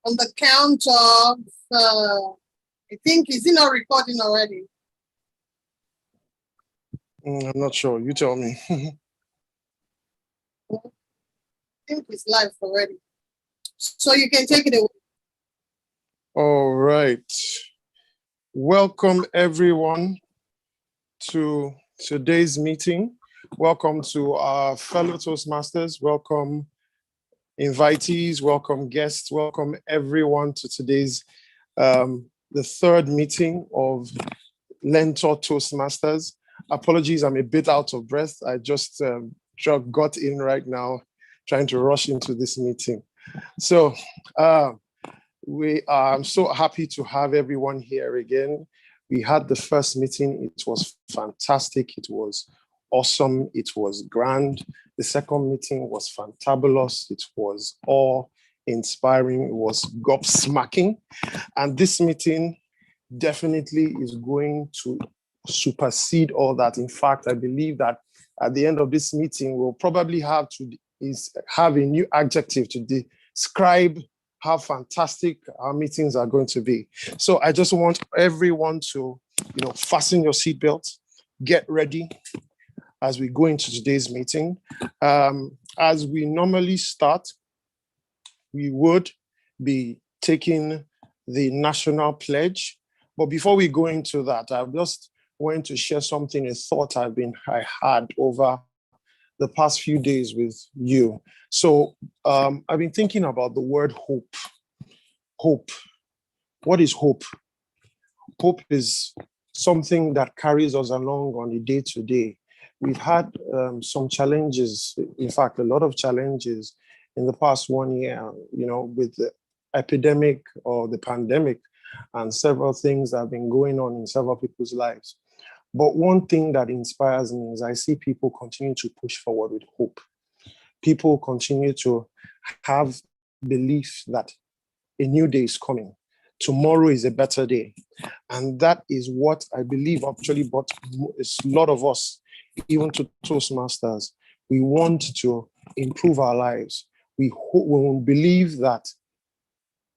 On the count of, I think, is it not recording already? I'm not sure. You tell me. I think it's live already. So you can take it away. All right. Welcome, everyone, to today's meeting. Welcome to our fellow Toastmasters. Welcome, invitees. Welcome, guests. Welcome, everyone, to today's the third meeting of Learntor Toastmasters. Apologies, I'm a bit out of breath. I just got in right now, trying to rush into this meeting. So I'm so happy to have everyone here again. We had the first meeting. It was fantastic. It was awesome. It was grand. The second meeting was fantabulous. It was awe-inspiring. It was gobsmacking. And this meeting definitely is going to supersede all that. In fact, I believe that at the end of this meeting, we'll probably have a new adjective to describe how fantastic our meetings are going to be. So I just want everyone to, fasten your seatbelts, get ready as we go into today's meeting. As we normally start, we would be taking the national pledge. But before we go into that, I just want to share something, a thought I had over the past few days with you. So I've been thinking about the word hope. Hope. What is hope? Hope is something that carries us along on a day-to-day. We've had some challenges, in fact, a lot of challenges in the past 1 year, with the epidemic or the pandemic and several things that have been going on in several people's lives. But one thing that inspires me is I see people continue to push forward with hope. People continue to have belief that a new day is coming. Tomorrow is a better day. And that is what I believe actually brought a lot of us, even to Toastmasters. We want to improve our lives. We believe that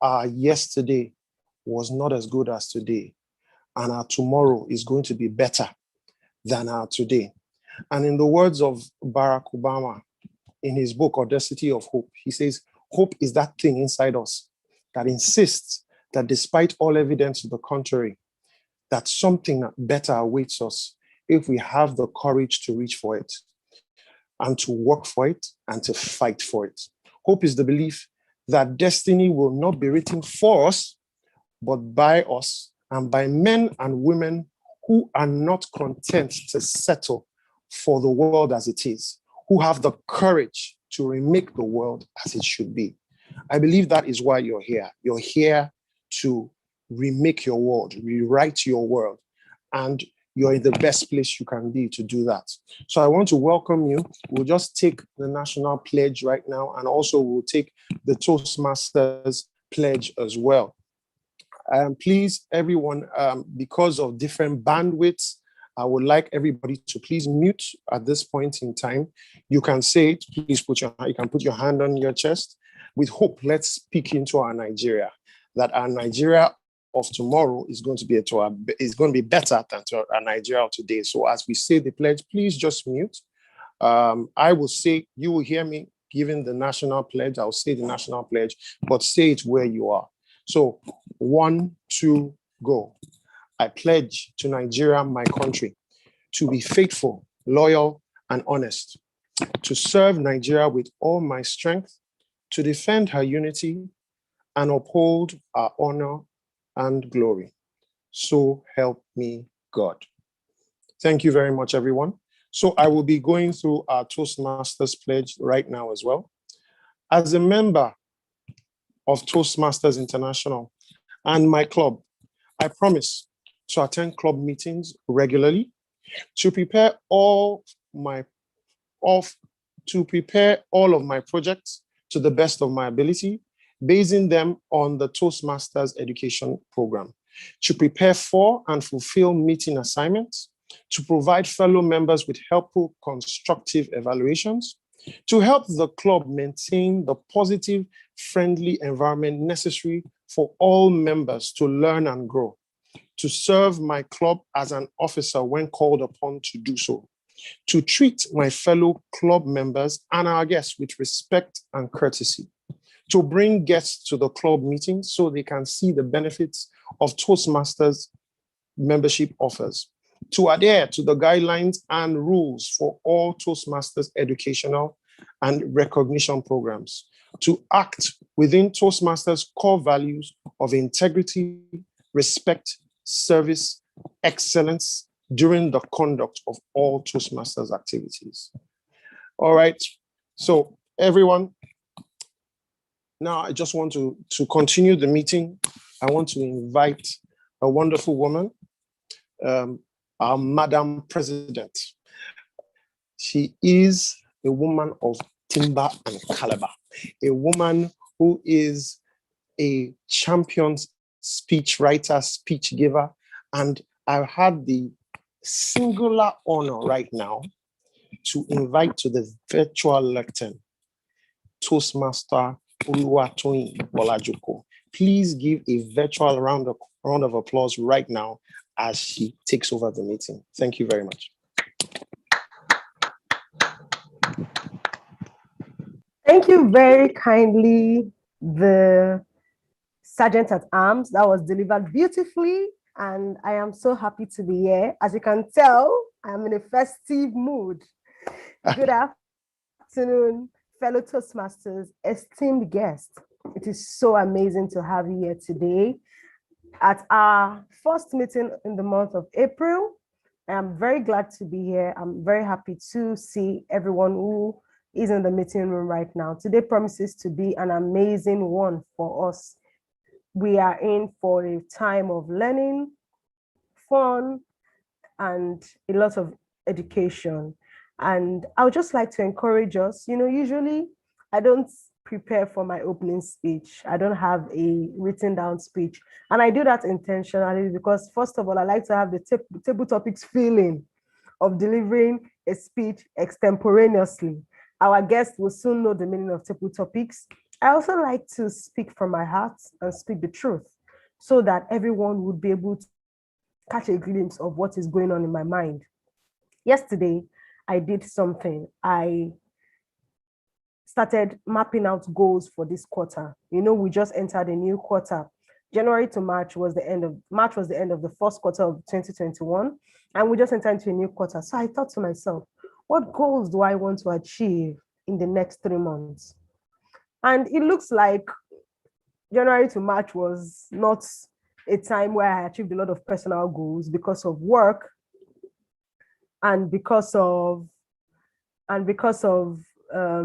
our yesterday was not as good as today, and our tomorrow is going to be better than our today. And in the words of Barack Obama, in his book, Audacity of Hope, he says, hope is that thing inside us that insists that despite all evidence to the contrary, that something better awaits us if we have the courage to reach for it and to work for it and to fight for it. Hope is the belief that destiny will not be written for us, but by us and by men and women who are not content to settle for the world as it is, who have the courage to remake the world as it should be. I believe that is why you're here. You're here to remake your world, rewrite your world, and you're in the best place you can be to do that. So I want to welcome you. We'll just take the national pledge right now, and also we'll take the Toastmasters pledge as well. Please, everyone, because of different bandwidths, I would like everybody to please mute at this point in time. You can say it, please you can put your hand on your chest. With hope, let's speak into our Nigeria, that our Nigeria of tomorrow is going to be better than our Nigeria of today. So as we say the pledge, please just mute. I will say, you will hear me giving the national pledge. I'll say the national pledge, but say it where you are. So 1, 2, go. I pledge to Nigeria, my country, to be faithful, loyal, and honest, to serve Nigeria with all my strength, to defend her unity, and uphold our honor and glory. So help me God. Thank you very much, everyone. So I will be going through our Toastmasters pledge right now as well. As a member of Toastmasters International and my club, I promise to attend club meetings regularly, to prepare all of my projects to the best of my ability, basing them on the Toastmasters education program, to prepare for and fulfill meeting assignments, to provide fellow members with helpful, constructive evaluations, to help the club maintain the positive, friendly environment necessary for all members to learn and grow, to serve my club as an officer when called upon to do so, to treat my fellow club members and our guests with respect and courtesy, to bring guests to the club meeting so they can see the benefits of Toastmasters membership offers, to adhere to the guidelines and rules for all Toastmasters educational and recognition programs, to act within Toastmasters' core values of integrity, respect, service, excellence during the conduct of all Toastmasters activities. All right, so everyone, now I just want to continue the meeting. I want to invite a wonderful woman, our Madam President. She is a woman of timber and caliber, a woman who is a champion speech writer, speech giver, and I've had the singular honor right now to invite to the virtual lectern Toastmaster Oluwatoyin Bolajoko. Please give a virtual round of applause right now as she takes over the meeting. Thank you very much. Thank you very kindly, the Sergeant at Arms. That was delivered beautifully, and I am so happy to be here. As you can tell, I'm in a festive mood. Good afternoon, fellow Toastmasters, esteemed guests. It is so amazing to have you here today at our first meeting in the month of April. I'm very glad to be here. I'm very happy to see everyone who is in the meeting room right now. Today promises to be an amazing one for us. We are in for a time of learning, fun, and a lot of education. And I would just like to encourage us, usually I don't prepare for my opening speech. I don't have a written down speech. And I do that intentionally because first of all, I like to have the table topics feeling of delivering a speech extemporaneously. Our guests will soon know the meaning of table topics. I also like to speak from my heart and speak the truth so that everyone would be able to catch a glimpse of what is going on in my mind. Yesterday, I did something. I started mapping out goals for this quarter. We just entered a new quarter. January to March was the end of the first quarter of 2021, and we just entered into a new quarter. So I thought to myself, what goals do I want to achieve in the next 3 months? And it looks like January to March was not a time where I achieved a lot of personal goals because of work and because of a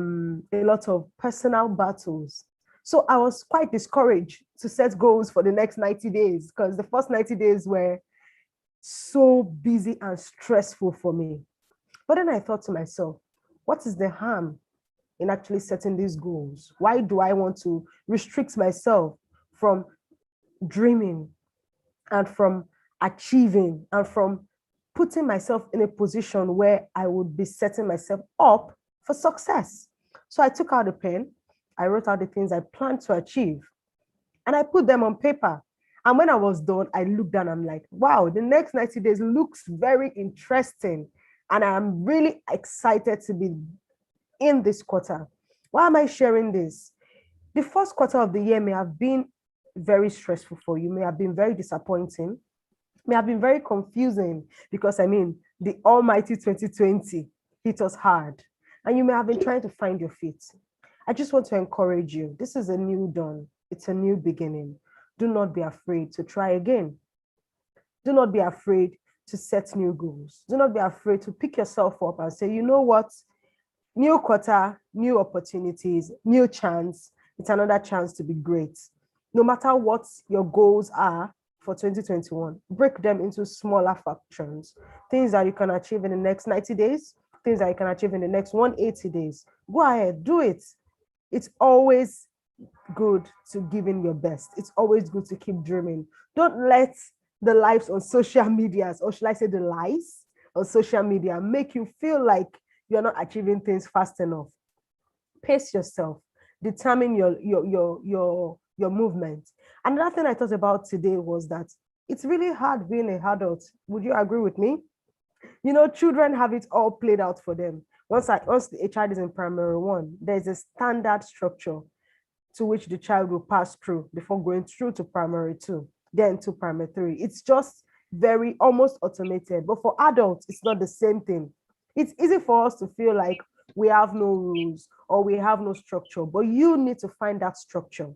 lot of personal battles. So I was quite discouraged to set goals for the next 90 days because the first 90 days were so busy and stressful for me. But then I thought to myself, what is the harm in actually setting these goals? Why do I want to restrict myself from dreaming and from achieving and from putting myself in a position where I would be setting myself up for success? So I took out a pen, I wrote out the things I planned to achieve, and I put them on paper. And when I was done, I looked down, I'm like, wow, the next 90 days looks very interesting. And I'm really excited to be in this quarter. Why am I sharing this? The first quarter of the year may have been very stressful for you, may have been very disappointing, may have been very confusing because the almighty 2020 hit us hard and you may have been trying to find your feet. I just want to encourage you. This is a new dawn. It's a new beginning. Do not be afraid to try again. Do not be afraid to set new goals. Do not be afraid to pick yourself up and say, you know what? New quarter, new opportunities, new chance. It's another chance to be great. No matter what your goals are for 2021, break them into smaller fractions. Things that you can achieve in the next 90 days, things that you can achieve in the next 180 days. Go ahead, do it. It's always good to give in your best. It's always good to keep dreaming. Don't let the lives on social media, or should I say the lies on social media, make you feel like you're not achieving things fast enough. pace yourself, determine your movement. Another thing I thought about today was that it's really hard being an adult. Would you agree with me? You know, children have it all played out for them. Once a child is in primary one, there's a standard structure to which the child will pass through before going through to primary two, then to primary three. It's just very almost automated. But for adults, it's not the same thing. It's easy for us to feel like we have no rules or we have no structure, but you need to find that structure.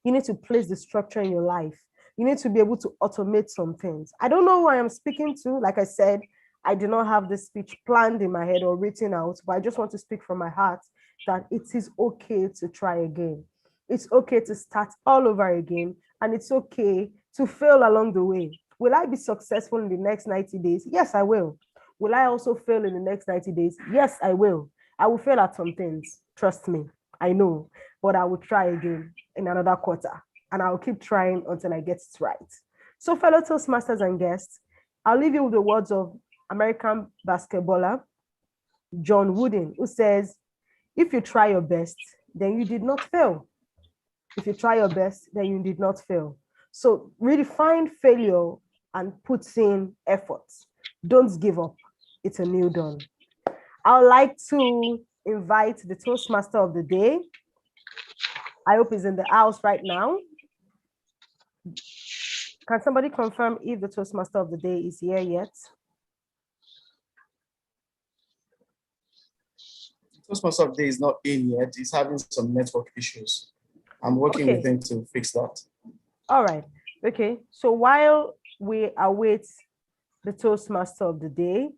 You need to place the structure in your life. You need to be able to automate some things. I don't know who I am speaking to. Like I said, I did not have this speech planned in my head or written out, but I just want to speak from my heart that it is okay to try again. It's okay to start all over again, and it's okay to fail along the way. Will I be successful in the next 90 days? Yes, I will. Will I also fail in the next 90 days? Yes, I will. I will fail at some things. Trust me, I know, but I will try again in another quarter, and I'll keep trying until I get it right. So, fellow Toastmasters and guests, I'll leave you with the words of American basketballer John Wooden, who says, if you try your best, then you did not fail. If you try your best, then you did not fail. So redefine failure and put in effort. Don't give up. It's a new dawn. I would like to invite the Toastmaster of the day. I hope he's in the house right now. Can somebody confirm if the Toastmaster of the day is here yet? Toastmaster of the day is not in yet. He's having some network issues. I'm working with him to fix that. All right. Okay. So while we await the Toastmaster of the day,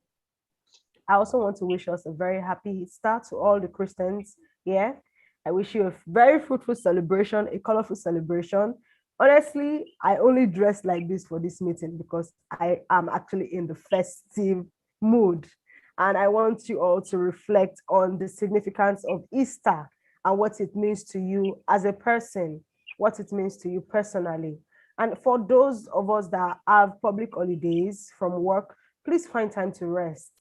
I also want to wish us a very happy Easter to all the Christians here. I wish you a very fruitful celebration, a colorful celebration. Honestly, I only dressed like this for this meeting because I am actually in the festive mood. And I want you all to reflect on the significance of Easter and what it means to you as a person, what it means to you personally. And for those of us that have public holidays from work, please find time to rest.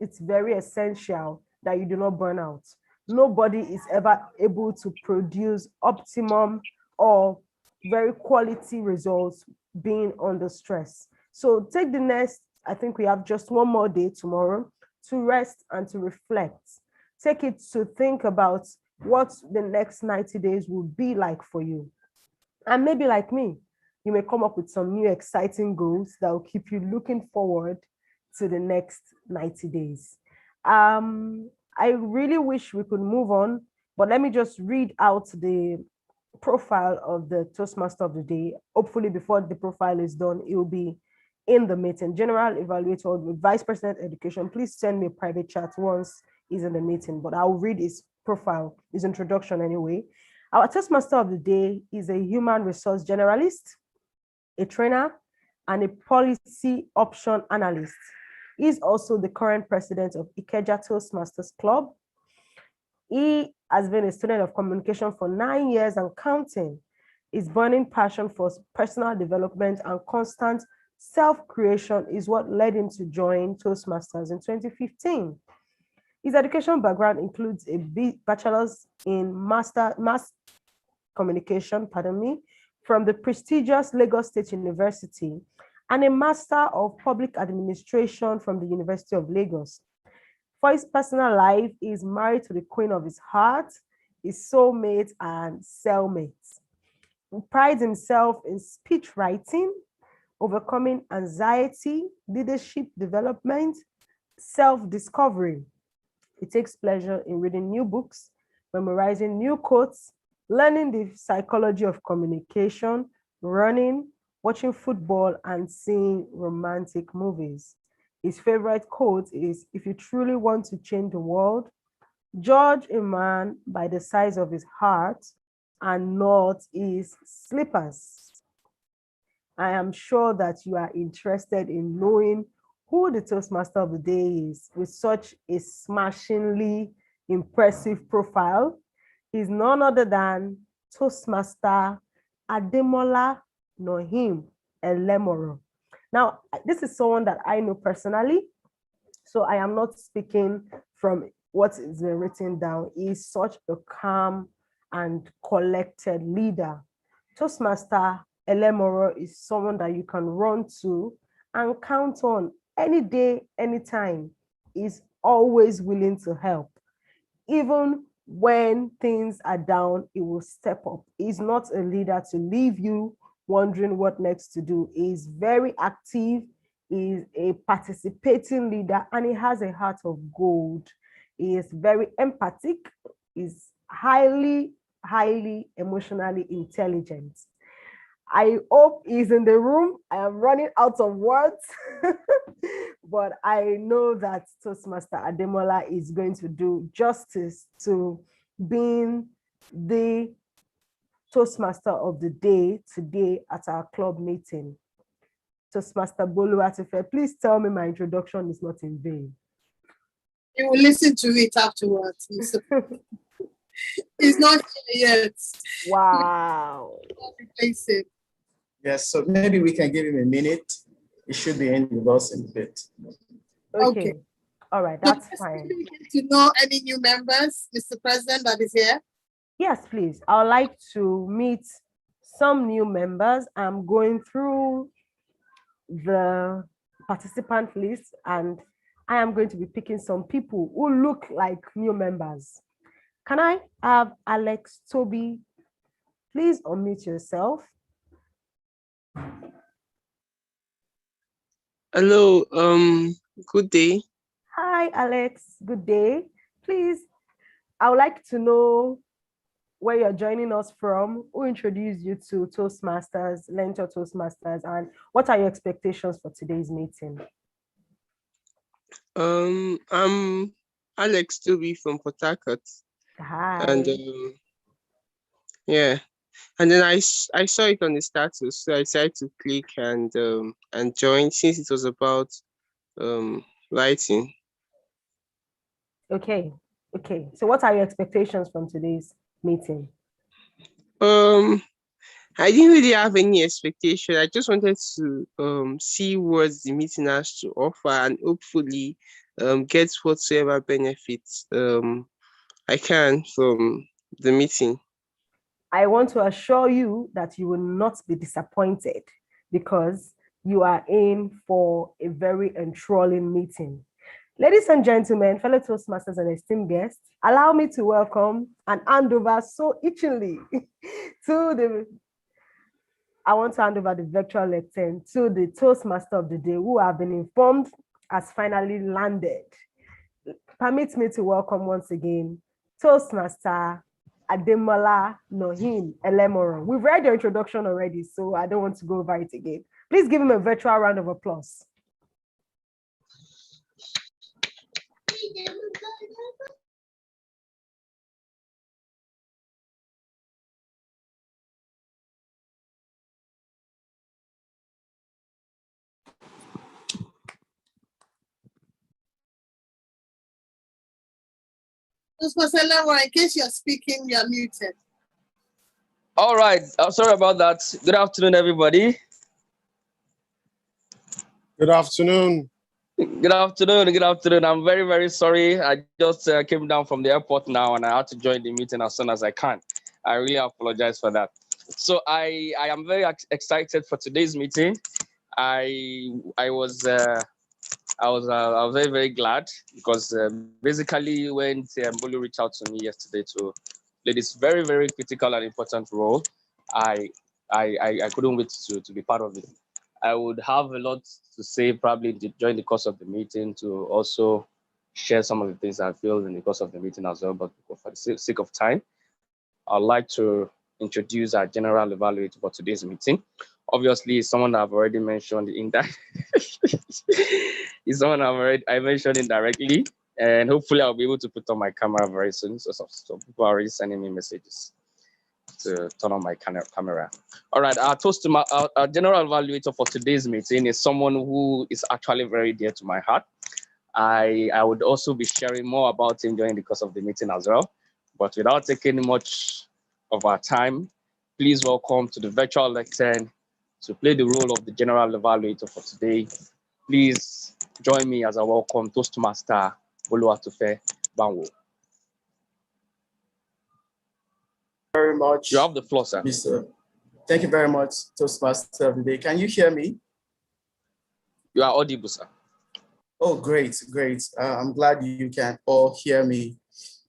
It's very essential that you do not burn out. Nobody is ever able to produce optimum or very quality results being under stress. So take the next, I think we have just one more day tomorrow to rest and to reflect. Take it to think about what the next 90 days will be like for you. And maybe like me, you may come up with some new exciting goals that will keep you looking forward to the next 90 days. I really wish we could move on, but let me just read out the profile of the Toastmaster of the day. Hopefully before the profile is done, it will be in the meeting. General Evaluator with Vice President Education, please send me a private chat once he's in the meeting, but I'll read his profile, his introduction anyway. Our Toastmaster of the day is a human resource generalist, a trainer, and a policy option analyst. He's also the current president of Ikeja Toastmasters Club. He has been a student of communication for 9 years and counting. His burning passion for personal development and constant self-creation is what led him to join Toastmasters in 2015. His education background includes a bachelor's in mass communication, from the prestigious Lagos State University, and a Master of Public Administration from the University of Lagos. For his personal life, he is married to the queen of his heart, his soulmate and cellmate. He prides himself in speech writing, overcoming anxiety, leadership development, self-discovery. He takes pleasure in reading new books, memorizing new quotes, learning the psychology of communication, running, watching football, and seeing romantic movies. His favorite quote is, if you truly want to change the world, judge a man by the size of his heart and not his slippers. I am sure that you are interested in knowing who the Toastmaster of the day is with such a smashingly impressive profile. He's none other than Toastmaster Ademola Nohim Elemoro. Now, this is someone that I know personally, so I am not speaking from what is written down, is such a calm and collected leader. Toastmaster Elemoro is someone that you can run to and count on any day, anytime. Is always willing to help. Even when things are down, he will step up. He's not a leader to leave you wondering what next to do. He's very active. He's a participating leader, and he has a heart of gold. He is very empathic. He's highly emotionally intelligent. I hope he's in the room. I am running out of words, but I know that Toastmaster Ademola is going to do justice to being the Toastmaster of the day today at our club meeting. Toastmaster Boluwatife, please tell me my introduction is not in vain. You will listen to it afterwards. It's not here yet. Wow. Replace it. Yes, so maybe we can give him a minute. He should be in with us in a bit. Okay. All right, that's fine. To know any new members, Mr. President, that is here? Yes, please. I would like to meet some new members. I'm going through the participant list, and I am going to be picking some people who look like new members. Can I have Alex Toby? Please unmute yourself. Hello, good day. Hi, Alex. Good day. Please, I would like to know where you're joining us from, who introduced you to Toastmasters, Learntor Toastmasters, and what are your expectations for today's meeting? I'm Alex Toby from Port Harcourt. Hi. And yeah, and then I saw it on the status, so I decided to click and join since it was about writing. Okay. So what are your expectations from today's meeting? I didn't really have any expectation. I just wanted to see what the meeting has to offer and hopefully get whatsoever benefits I can from the meeting. I want to assure you that you will not be disappointed because you are in for a very enthralling meeting. Ladies and gentlemen, fellow Toastmasters and esteemed guests, allow me to welcome and hand over so itchingly I want to hand over the virtual lectern to the Toastmaster of the day, who have been informed has finally landed. Permit me to welcome once again Toastmaster Ademola Nohin Elemoron. We've read your introduction already, so I don't want to go over it again. Please give him a virtual round of applause. In case you're speaking, you're muted. All right. I'm sorry about that. Good afternoon, everybody. Good afternoon. Good afternoon. Good afternoon. I'm very, very sorry. I just came down from the airport now and I had to join the meeting as soon as I can. I really apologize for that. So I am very excited for today's meeting. I was very, very glad because basically when Bolu reached out to me yesterday to play this very, very critical and important role, I couldn't wait to be part of it. I would have a lot to say probably during the course of the meeting to also share some of the things I feel in the course of the meeting as well. But for the sake of time, I'd like to introduce our general evaluator for today's meeting. Obviously, someone I've already mentioned is someone I mentioned indirectly, and hopefully I'll be able to put on my camera very soon. So people are already sending me messages to turn on my camera. All right, our general evaluator for today's meeting is someone who is actually very dear to my heart. I would also be sharing more about him during the course of the meeting as well. But without taking much of our time, please welcome to the virtual lectern to play the role of the general evaluator for today. Please join me as I welcome Toastmaster Boluwatife. Banwo. Very much. You have the floor, sir. Thank you very much, Toastmaster of the day. Can you hear me? You are audible, sir. Oh, great, great. I'm glad you can all hear me.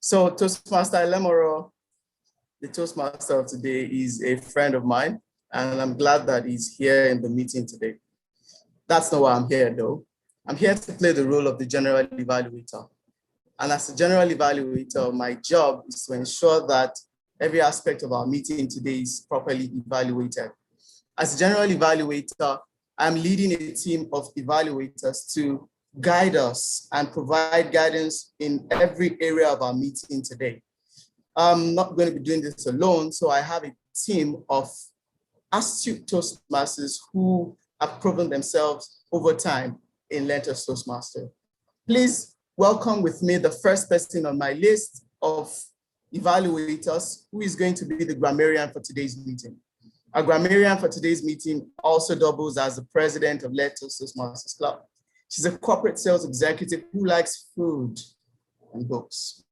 So Toastmaster Lemoro, the Toastmaster of today, is a friend of mine, and I'm glad that he's here in the meeting today. That's not why I'm here, though. I'm here to play the role of the general evaluator. And as a general evaluator, my job is to ensure that every aspect of our meeting today is properly evaluated. As a general evaluator, I'm leading a team of evaluators to guide us and provide guidance in every area of our meeting today. I'm not going to be doing this alone, so I have a team of astute Toastmasters who have proven themselves over time in Learntor Toastmaster. Please welcome with me the first person on my list of evaluators, who is going to be the grammarian for today's meeting. Our grammarian for today's meeting also doubles as the president of Learntor Toastmasters Club. She's a corporate sales executive who likes food and books.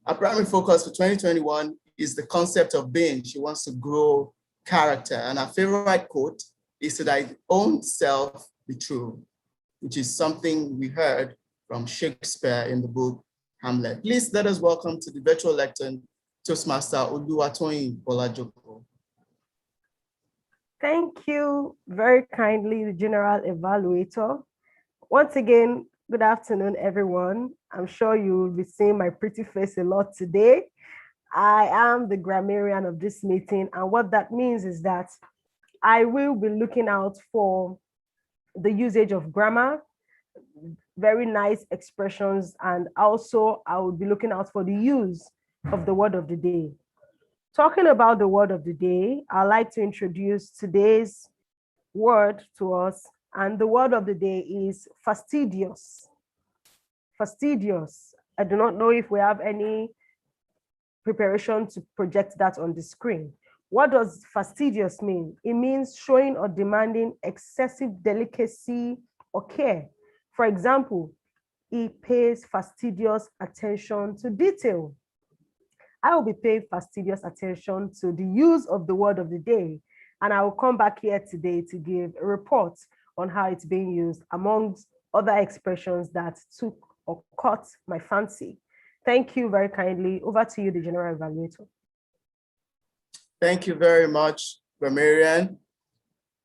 Our primary focus for 2021 is the concept of being. She wants to grow character, and her favorite quote is to thy own self be true, which is something we heard from Shakespeare in the book Hamlet. Please let us welcome to the virtual lectern, Toastmaster Oluwatoyin Bolajoko. Thank you very kindly, the General Evaluator. Once again, good afternoon, everyone. I'm sure you will be seeing my pretty face a lot today. I am the grammarian of this meeting, and what that means is that I will be looking out for the usage of grammar, very nice expressions, and also I will be looking out for the use of the word of the day. Talking about the word of the day, I'd like to introduce today's word to us, and the word of the day is fastidious. Fastidious. I do not know if we have any preparation to project that on the screen. What does fastidious mean? It means showing or demanding excessive delicacy or care. For example, he pays fastidious attention to detail. I will be paying fastidious attention to the use of the word of the day, and I will come back here today to give a report on how it's being used amongst other expressions that took or caught my fancy. Thank you very kindly. Over to you, the General Evaluator. Thank you very much, grammarian.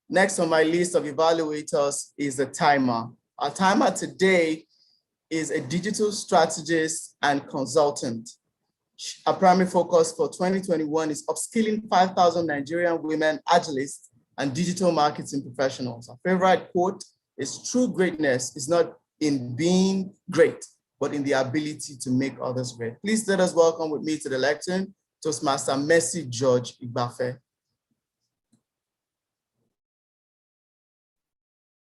Next on my list of evaluators is the timer. Our timer today is a digital strategist and consultant. Our primary focus for 2021 is upskilling 5,000 Nigerian women agilists and digital marketing professionals. Our favorite quote is, true greatness is not in being great, but in the ability to make others great. Please let us welcome with me to the lectern, Toastmaster Mercy George-Igbafe.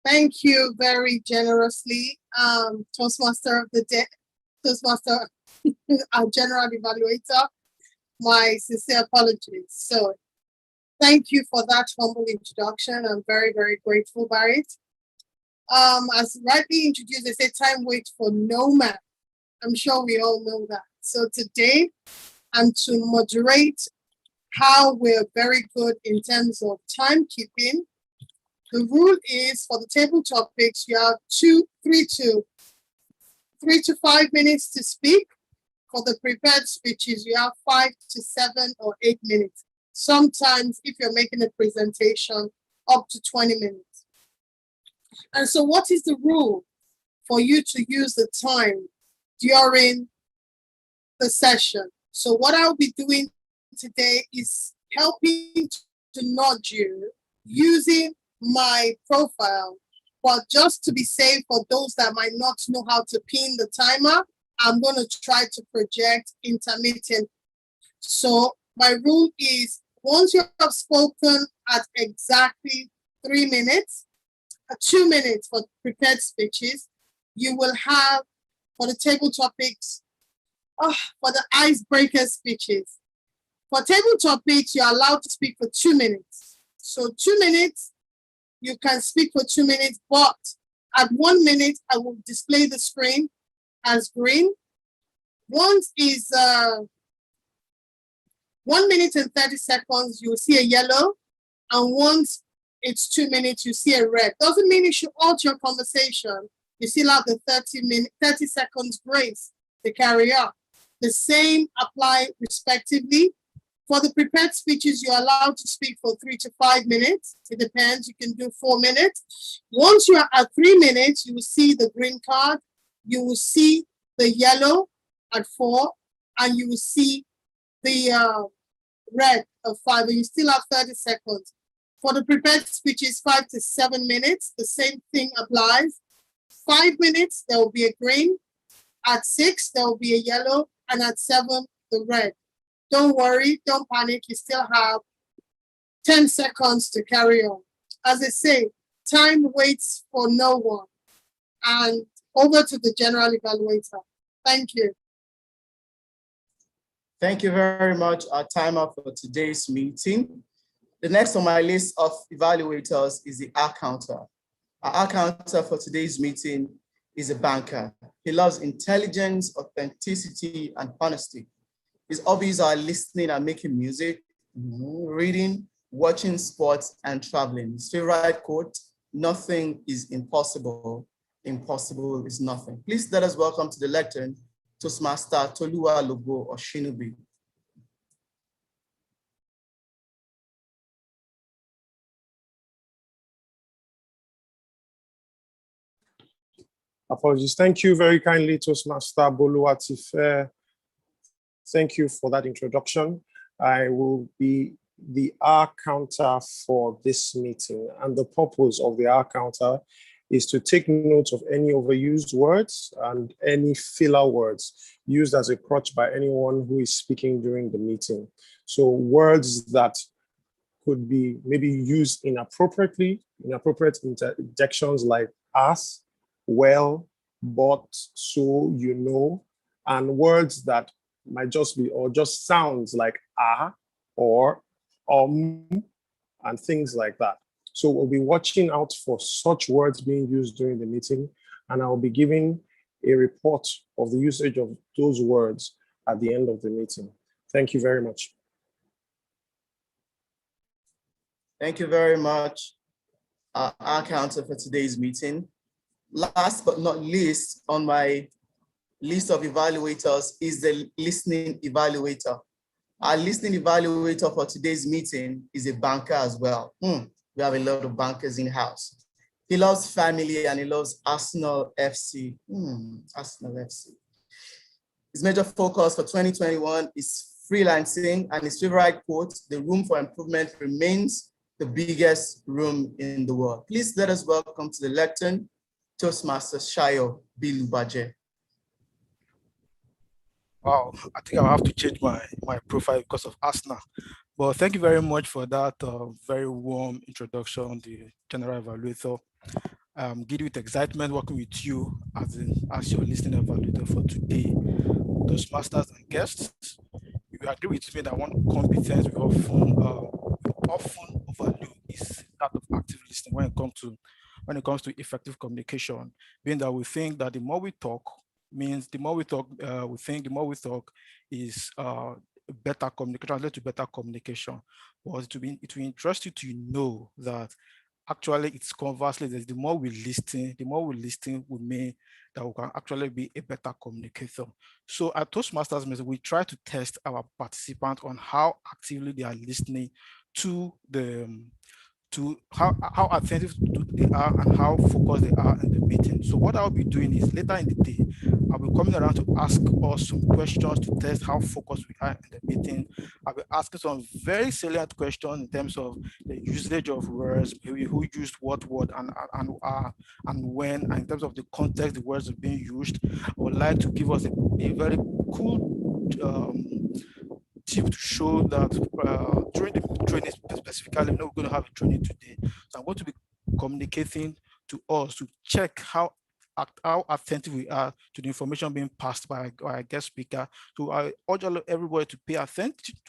Thank you very generously, Toastmaster of the day, Toastmaster, our General Evaluator. My sincere apologies. So thank you for that humble introduction. I'm very, very grateful by it. As rightly introduced, they say time waits for no man. I'm sure we all know that. So today, I'm to moderate how we're very good in terms of timekeeping. The rule is for the table topics, you have 3 to 5 minutes to speak. For the prepared speeches, you have 5 to 7 or 8 minutes. Sometimes, if you're making a presentation, up to 20 minutes. And so what is the rule for you to use the time during the session? So what I'll be doing today is helping to nudge you using my profile. But just to be safe, for those that might not know how to pin the timer, I'm going to try to project intermittent. So my rule is, once you have spoken at exactly 3 minutes, 2 minutes for prepared speeches, you will have, for the table topics, for the icebreaker speeches. For table topics, you're allowed to speak for 2 minutes. So 2 minutes, you can speak for 2 minutes, but at 1 minute, I will display the screen as green. Once is 1 minute and 30 seconds, you will see a yellow. And once it's 2 minutes, you see a red. Doesn't mean you should alter your conversation. You still have the 30 seconds grace to carry on. The same apply respectively. For the prepared speeches, you're allowed to speak for 3 to 5 minutes. It depends, you can do 4 minutes. Once you are at 3 minutes, you will see the green card. You will see the yellow at 4, and you will see the red of 5, and you still have 30 seconds. For the prepared speeches, 5 to 7 minutes, the same thing applies. 5 minutes, there will be a green. At 6, there will be a yellow, and at 7, the red. Don't worry, don't panic, you still have 10 seconds to carry on. As I say, time waits for no one. And over to the general evaluator. Thank you. Thank you very much, our timer for today's meeting. The next on my list of evaluators is the accounter. Our accounter for today's meeting is a banker. He loves intelligence, authenticity, and honesty. His hobbies are listening and making music, reading, watching sports, and traveling. His favorite quote, "Nothing is impossible. Impossible is nothing." Please let us welcome to the lectern, Toastmaster Toluwa Logo Oshinubi. Apologies. Thank you very kindly, Toastmaster Boluwatife. Thank you for that introduction. I will be the R counter for this meeting, and the purpose of the R counter is to take note of any overused words and any filler words used as a crutch by anyone who is speaking during the meeting. So words that could be maybe used inappropriately, inappropriate interjections like as, well, but, so, you know, and words that might just be, or just sounds like or and things like that. So we'll be watching out for such words being used during the meeting, and I'll be giving a report of the usage of those words at the end of the meeting. Thank you very much. Thank you very much, our counter for today's meeting. Last but not least on my list of evaluators is the listening evaluator. Our listening evaluator for today's meeting is a banker as well. We have a lot of bankers in house. He loves family and he loves Arsenal FC. Arsenal FC. His major focus for 2021 is freelancing, and his favorite quote, "The room for improvement remains the biggest room in the world." Please let us welcome to the lectern, Toastmaster Shayo Bilubaje. Wow, I think I'll have to change my profile because of Arsenal. But thank you very much for that very warm introduction, the general evaluator. Giddy with excitement working with you as your listening evaluator for today. Toastmasters and guests, you agree with me that one competence we often overlook is that of active listening when it comes to effective communication, being that we think that the more we talk means the more we talk, we think the more we talk is better communication, lead to better communication. But it will interest you to know that actually it's conversely, that the more we listen will mean that we can actually be a better communicator. So at Toastmasters, we try to test our participants on how actively they are listening to how attentive they are and how focused they are in the meeting. So what I'll be doing is later in the day, I'll be coming around to ask us some questions to test how focused we are in the meeting. I'll be asking some very salient questions in terms of the usage of words, maybe who used what word and when, and in terms of the context the words are being used. I would like to give us a very cool tip to show that during the training specifically, we're not going to have a training today. So I'm going to be communicating to us to check how attentive we are to the information being passed by our guest speaker. So I urge everybody to be attentive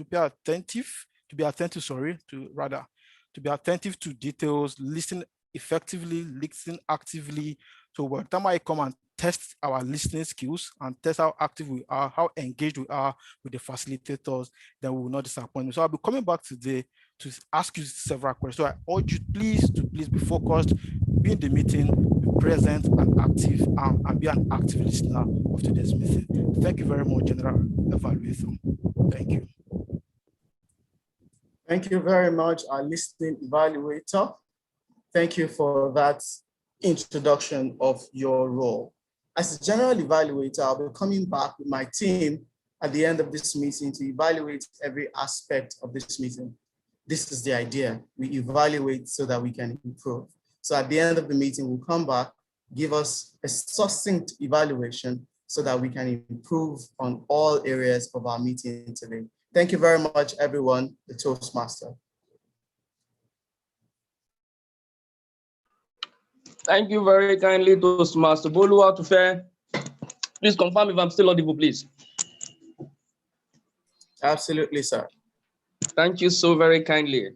to details, listen effectively, listen actively So by the time I come and test our listening skills and test how active we are, how engaged we are with the facilitators, then we will not disappoint. So I'll be coming back today to ask you several questions. So I urge you please be focused, be in the meeting, be present and active, and be an active listener of today's meeting. Thank you very much, General Evaluator. Thank you. Thank you very much, our listening evaluator. Thank you for that introduction of your role. As a general evaluator, I'll be coming back with my team at the end of this meeting to evaluate every aspect of this meeting. This is the idea. We evaluate so that we can improve. So at the end of the meeting, we'll come back, give us a succinct evaluation so that we can improve on all areas of our meeting today. Thank you very much, everyone, the Toastmaster. Thank you very kindly, Toastmaster Boluwatufe. Please confirm if I'm still audible, please. Absolutely, sir. Thank you so very kindly.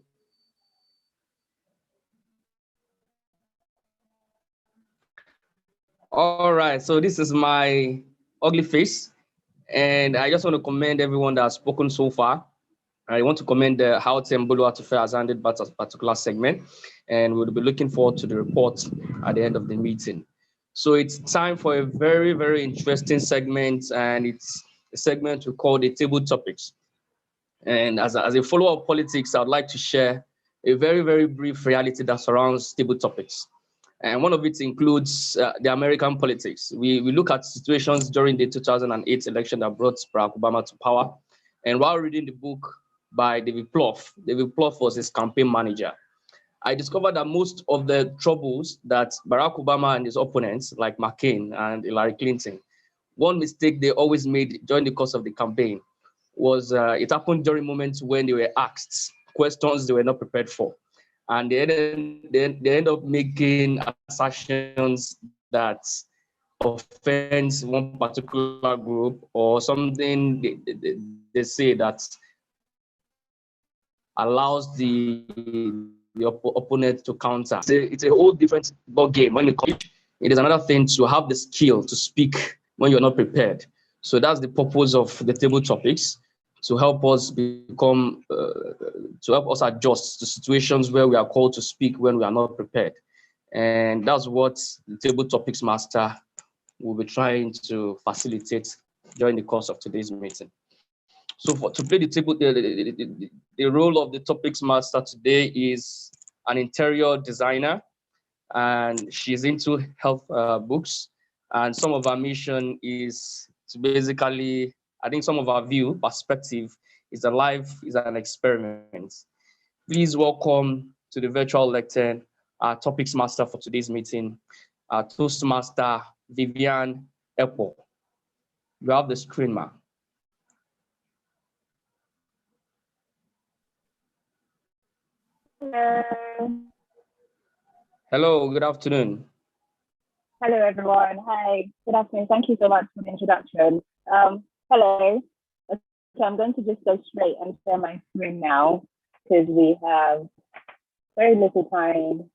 All right, so this is my ugly face, and I just want to commend everyone that has spoken so far. I want to commend how Tem Boluwatufe has handled that particular segment, and we'll be looking forward to the report at the end of the meeting. So it's time for a very, very interesting segment, and it's a segment we call the table topics. And as a follower of politics, I'd like to share a very, very brief reality that surrounds table topics. And one of it includes the American politics. We look at situations during the 2008 election that brought Barack Obama to power. And while reading the book by David Plouffe was his campaign manager, I discovered that most of the troubles that Barack Obama and his opponents, like McCain and Hillary Clinton, one mistake they always made during the course of the campaign was it happened during moments when they were asked questions they were not prepared for. And they end up making assertions that offends one particular group, or something they say that allows the opponent to counter. It's a whole different ball game. When it is another thing to have the skill to speak when you're not prepared. So that's the purpose of the table topics, to help us become, to help us adjust to situations where we are called to speak when we are not prepared. And that's what the table topics master will be trying to facilitate during the course of today's meeting. So to play the table, the role of the topics master today is an interior designer, and she's into health books. And some of our mission is to basically, I think some of our perspective is that life is an experiment. Please welcome to the virtual lectern our topics master for today's meeting, our Toastmaster Vivian Epo. You have the screen, ma'am. Hello. Hello, good afternoon. Hello, everyone. Hi, good afternoon. Thank you so much for the introduction. Hello. So I'm going to just go straight and share my screen now because we have very little time.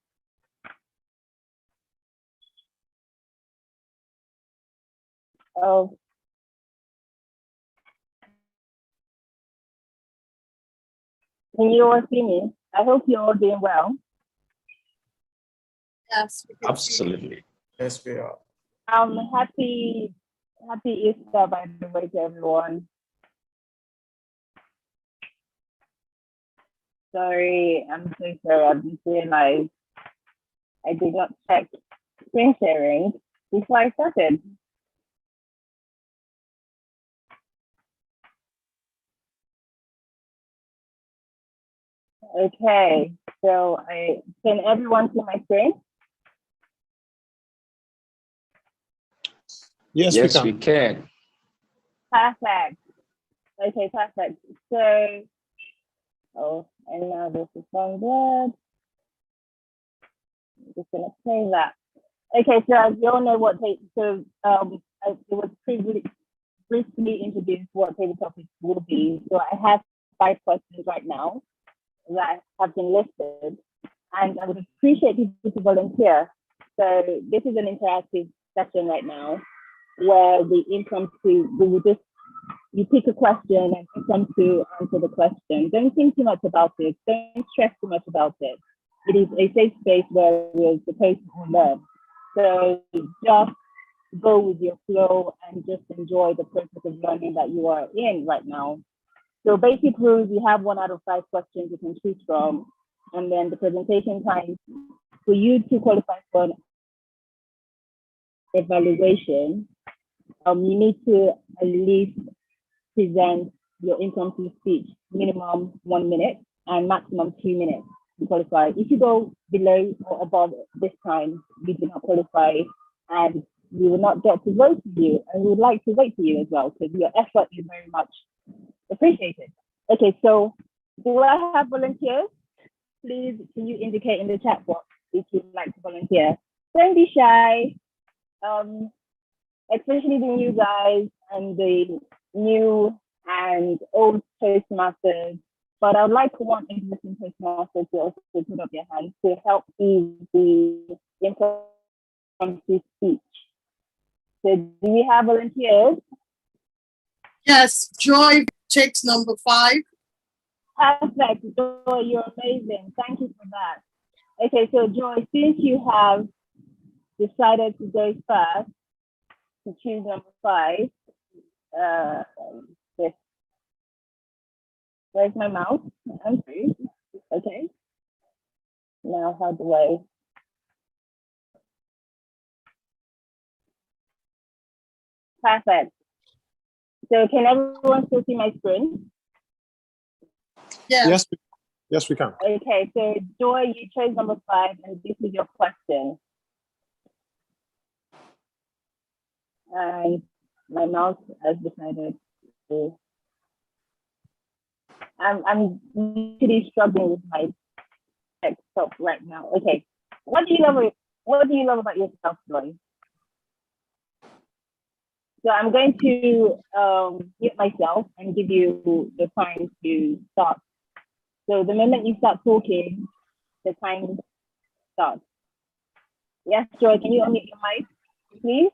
Oh. Can you all see me? I hope you're all doing well. Yes, we can Absolutely. Yes, we are. Happy Easter, by the way, to everyone. Sorry, I'm so sorry. I just realized I did not check screen sharing before I started. Okay, so can everyone see my screen? Yes, we can. Perfect. Okay, perfect. So, and now this is on blurred. I'm just gonna play that. Okay, so as you all know it was briefly introduced what table topics will be. So I have 5 questions right now that have been listed, and I would appreciate people to volunteer So this is an interactive session right now where the impromptu, you pick a question and impromptu answer the question. Don't think too much about it. Don't stress too much about it. It is a safe space where we're supposed to learn. So just go with your flow and just enjoy the process of learning that you are in right now. So basic rules, you have 1 out of 5 questions you can choose from. And then the presentation time, for you to qualify for an evaluation, you need to at least present your impromptu speech, minimum 1 minute and maximum 2 minutes to qualify. If you go below or above this time, you do not qualify, and we will not get to vote for you. And we would like to vote for you as well, because your effort is very much appreciated. Okay, so do I have volunteers? Please, can you indicate in the chat box if you'd like to volunteer? Don't be shy, especially the new guys and the new and old Toastmasters. But I would like to want existing Toastmasters to also put up their hands to help ease the impromptu speech. So do we have volunteers? Yes, Joy takes number 5. Perfect, Joy, you're amazing. Thank you for that. Okay, so Joy, since you have decided to go first, to choose number 5, where's my mouse? I'm sorry. Okay. Now, how do I? Perfect. So can everyone still see my screen? Yes. Yes, we can. Okay, so Joy, you chose number 5, and this is your question. And my mouse has decided to. I'm really struggling with my desktop right now. Okay, what do you love about yourself, Joy? So I'm going to mute myself and give you the time to start. So the moment you start talking, the time starts. Yes, Joy, can you unmute your mic, please?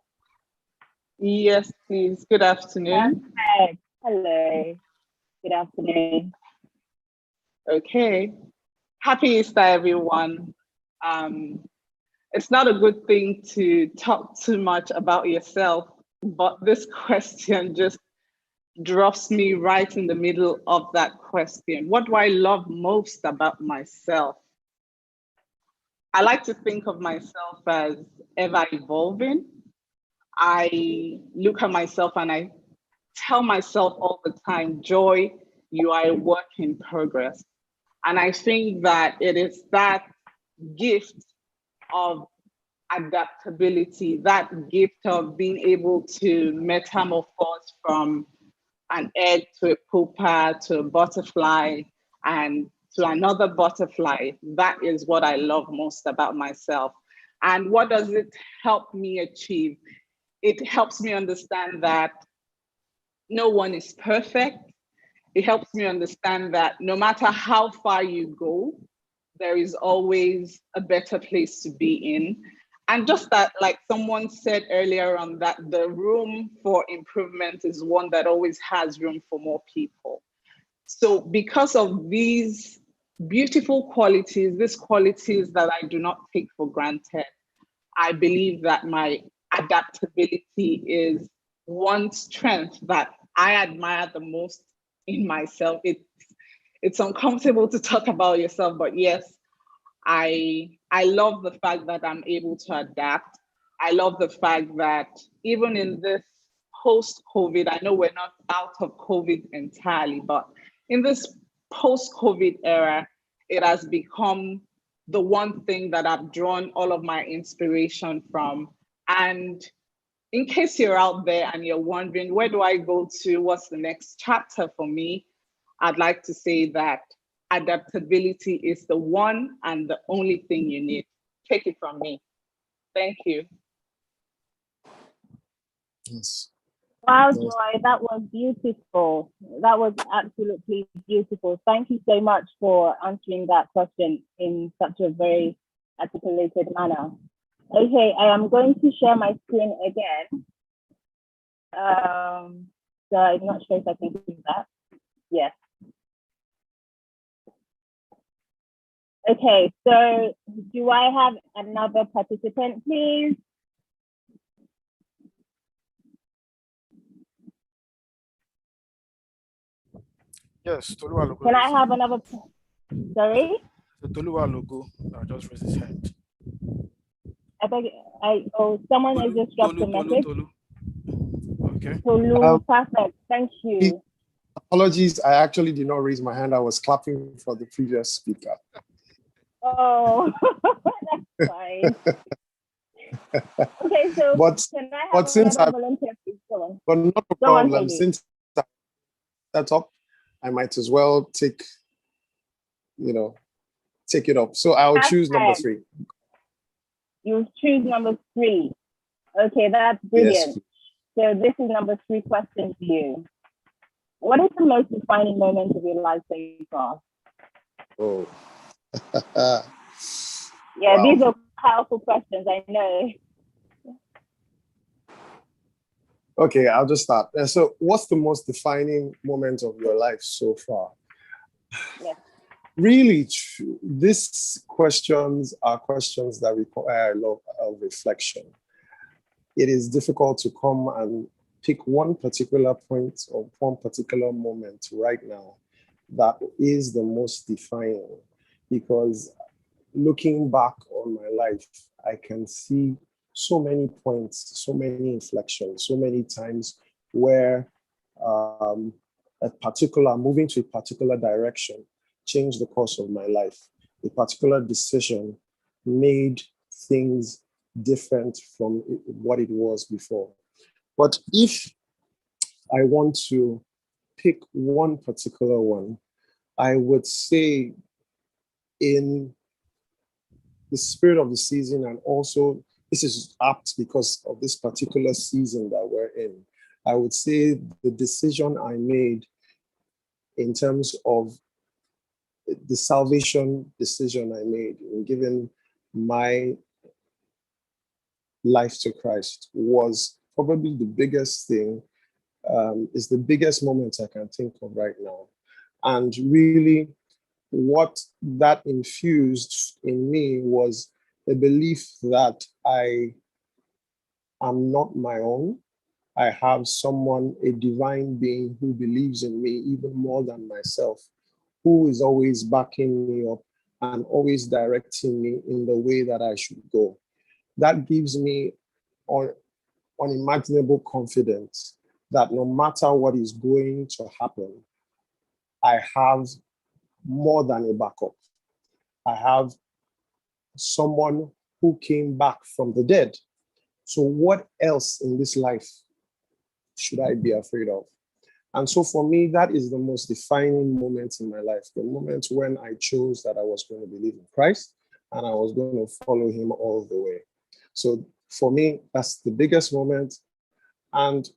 Yes, please. Good afternoon. Perfect. Hello. Good afternoon. Okay. Happy Easter, everyone. It's not a good thing to talk too much about yourself, but this question just drops me right in the middle of that question. What do I love most about myself? I like to think of myself as ever evolving. I look at myself and I tell myself all the time, Joy, you are a work in progress. And I think that it is that gift of adaptability, that gift of being able to metamorphose from an egg to a pupa to a butterfly and to another butterfly. That is what I love most about myself. And what does it help me achieve? It helps me understand that no one is perfect. It helps me understand that no matter how far you go, there is always a better place to be in. And just that, like someone said earlier on, that the room for improvement is one that always has room for more people. So because of these beautiful qualities, these qualities that I do not take for granted, I believe that my adaptability is one strength that I admire the most in myself. It's uncomfortable to talk about yourself, but yes, I love the fact that I'm able to adapt. I love the fact that even in this post-COVID, I know we're not out of COVID entirely, but in this post-COVID era, it has become the one thing that I've drawn all of my inspiration from. And in case you're out there and you're wondering, where do I go to? What's the next chapter for me? I'd like to say that adaptability is the one and the only thing you need. Take it from me. Thank you. Yes. Wow, Joy, that was beautiful. That was absolutely beautiful. Thank you so much for answering that question in such a very articulated manner. Okay, I am going to share my screen again. So I'm not sure if I can do that. Yes. Okay, so do I have another participant, please? Yes, Toluwa Logo. Can I have another? Sorry? So Toluwa Logo just raised his hand. Someone has just dropped a message. Tolu. Okay. Tolu, perfect. Thank you. Apologies, I actually did not raise my hand. I was clapping for the previous speaker. Oh, that's fine. Okay, so can I have another volunteer, please? Go on. But not a problem. Since that's up, I might as well take it up. So I'll choose number 3. You choose number 3. Okay, that's brilliant. Yes. So this is number 3 question for you. What is the most defining moment of your life so far? Oh. Yeah, wow. These are powerful questions, I know. Okay, I'll just start. So what's the most defining moment of your life so far? Yes. Really, these questions are questions that require a lot of reflection. It is difficult to come and pick one particular point or one particular moment right now that is the most defining, because looking back on my life, I can see so many points, so many inflections, so many times where moving to a particular direction changed the course of my life. A particular decision made things different from what it was before. But if I want to pick one particular one, I would say, in the spirit of the season, and also this is apt because of this particular season that we're in, I would say the decision I made in terms of the salvation decision I made in giving my life to Christ was probably the biggest thing, is the biggest moment I can think of right now. And really, what that infused in me was a belief that I am not my own. I have someone, a divine being who believes in me even more than myself, who is always backing me up and always directing me in the way that I should go. That gives me unimaginable confidence that no matter what is going to happen, I have more than a backup. I have someone who came back from the dead. So what else in this life should I be afraid of? And so for me, that is the most defining moment in my life, the moment when I chose that I was going to believe in Christ and I was going to follow him all the way. So for me, that's the biggest moment. And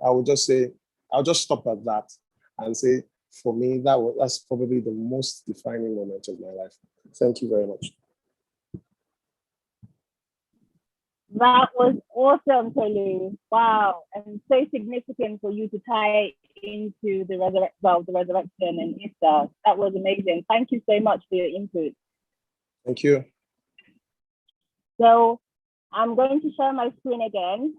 I would just say, I'll just stop at that and say, for me, that's probably the most defining moment of my life. Thank you very much. That was awesome, Tolu. Wow, and so significant for you to tie into the resurrection and Easter. That was amazing. Thank you so much for your input. Thank you. So I'm going to share my screen again,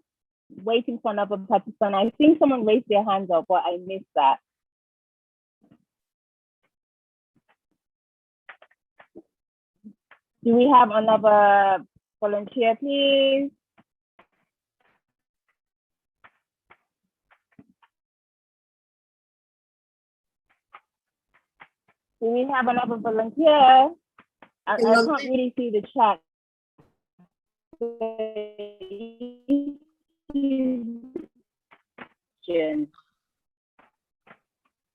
waiting for another participant. I think someone raised their hands up, but I missed that. Do we have another volunteer, please? Do we have another volunteer? I can't really see the chat.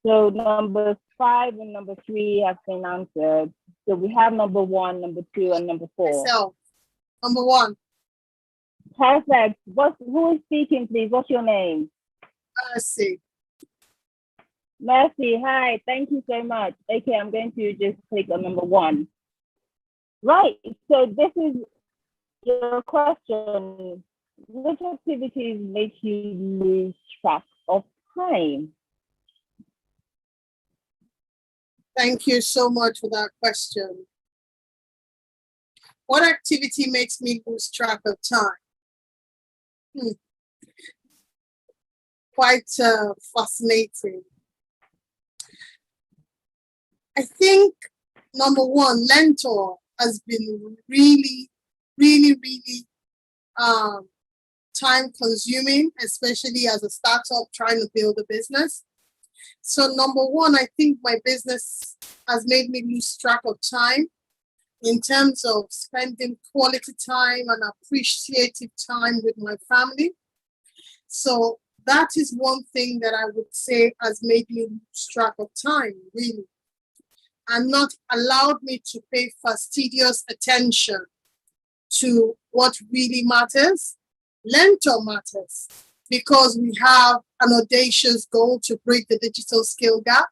So number 5 and number 3 have been answered. So we have number 1, number 2, and number 4. Myself, number 1. Perfect. Who is speaking, please? What's your name? Mercy. Mercy, hi. Thank you so much. Okay, I'm going to just click on number 1. Right. So this is your question, which activities make you lose track of time? Thank you so much for that question. What activity makes me lose track of time? Quite fascinating. I think number one, Learntor has been really time consuming, especially as a startup trying to build a business. So number one, I think my business has made me lose track of time in terms of spending quality time and appreciative time with my family. So that is one thing that I would say has made me lose track of time, really, and not allowed me to pay fastidious attention to what really matters. Learntor matters because we have an audacious goal to break the digital skill gap,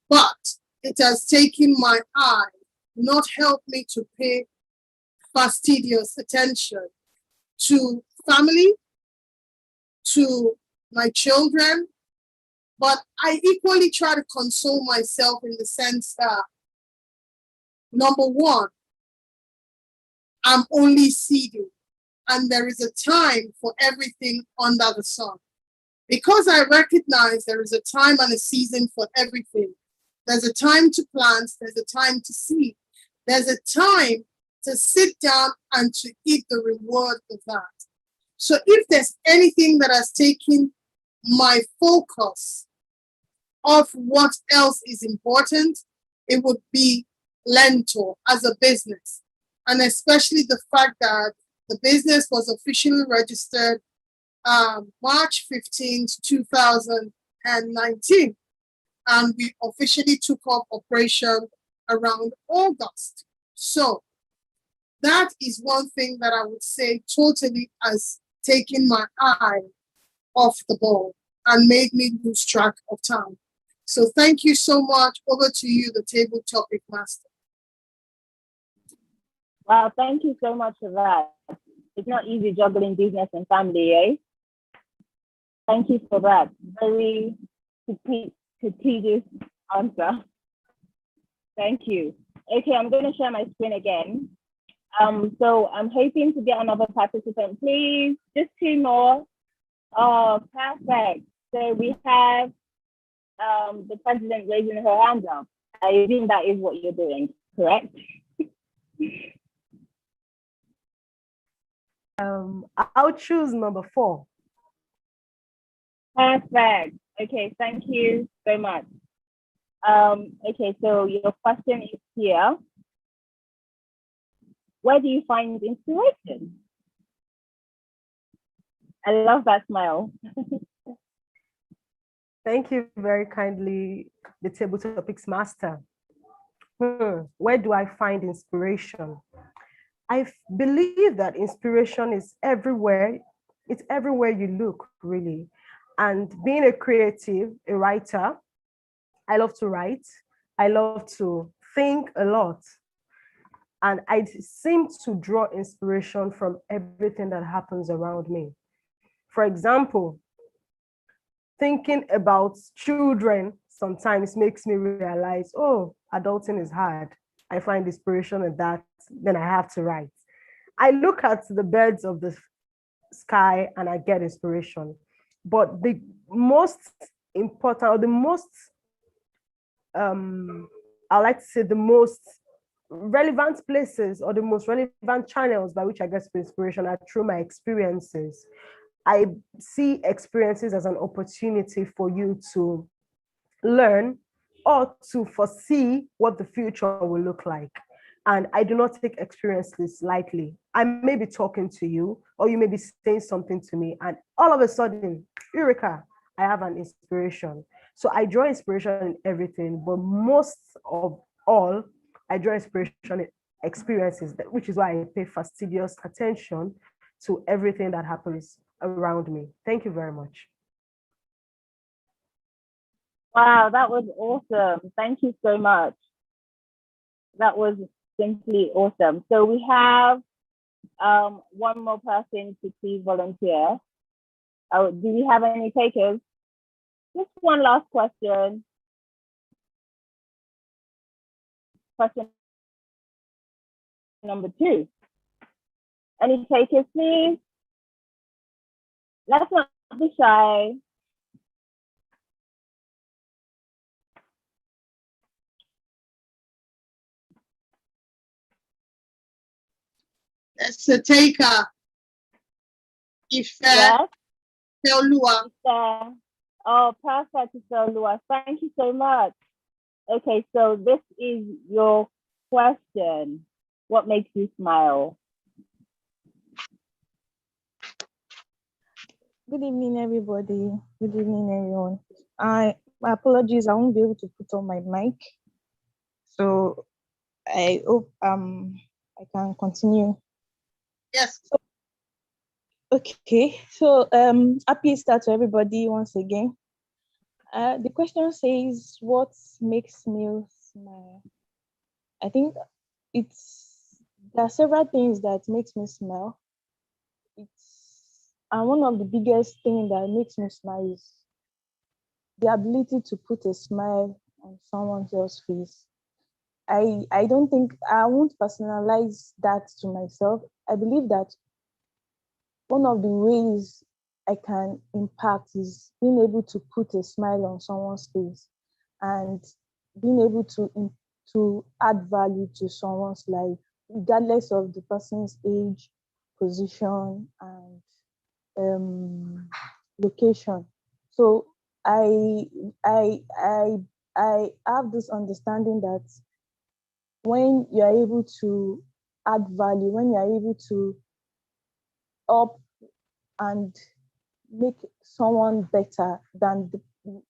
but it has taken my eye, not helped me to pay fastidious attention to family, to my children, but I equally try to console myself in the sense that, number one, I'm only seeding, and there is a time for everything under the sun. Because I recognize there is a time and a season for everything. There's a time to plant, there's a time to seed. There's a time to sit down and to eat the reward of that. So if there's anything that has taken my focus off what else is important, it would be Learntor as a business. And especially the fact that the business was officially registered March 15th, 2019. And we officially took up operation around August. So that is one thing that I would say totally has taken my eye off the ball and made me lose track of time. So thank you so much. Over to you, the table topic master. Wow, thank you so much for that. It's not easy juggling business and family, eh? Thank you for that. Very strategic answer. Thank you. Okay, I'm going to share my screen again. So I'm hoping to get another participant, please. Just two more. Oh, perfect. So we have the president raising her hand up. I think that is what you're doing, correct? I'll choose number 4. Perfect. Okay, thank you so much. Okay, so your question is here. Where do you find inspiration? I love that smile. Thank you very kindly, the table topics master. Where do I find inspiration? I believe that inspiration is everywhere. It's everywhere you look, really. And being a creative, a writer, I love to write. I love to think a lot. And I seem to draw inspiration from everything that happens around me. For example, thinking about children sometimes makes me realize, oh, adulting is hard. I find inspiration in that, then I have to write. I look at the birds of the sky and I get inspiration. But the most important, or the most, I like to say the most relevant places or the most relevant channels by which I get inspiration are through my experiences. I see experiences as an opportunity for you to learn or to foresee what the future will look like. And I do not take experiences lightly. I may be talking to you, or you may be saying something to me, and all of a sudden, Eureka, I have an inspiration. So I draw inspiration in everything, but most of all, I draw inspiration in experiences, which is why I pay fastidious attention to everything that happens around me. Thank you very much. Wow, that was awesome. Thank you so much. That was simply awesome. So we have one more person to please volunteer. Do we have any takers? Just one last question. Question number 2. Any takers, please? Let's not be shy. That's the taker. If Yes. Lua. Oh, perfect, Lua. Thank you so much. Okay, so this is your question. What makes you smile? Good evening, everybody. Good evening, everyone. My apologies, I won't be able to put on my mic. So I hope I can continue. Yes. Okay, so happy Easter to everybody once again. The question says, what makes me smile? I think there are several things that makes me smile. And one of the biggest things that makes me smile is the ability to put a smile on someone else's face. I don't think I won't personalize that to myself. I believe that one of the ways I can impact is being able to put a smile on someone's face and being able to add value to someone's life, regardless of the person's age, position, and location. So I have this understanding that when you are able to add value, when you are able to up and make someone better than the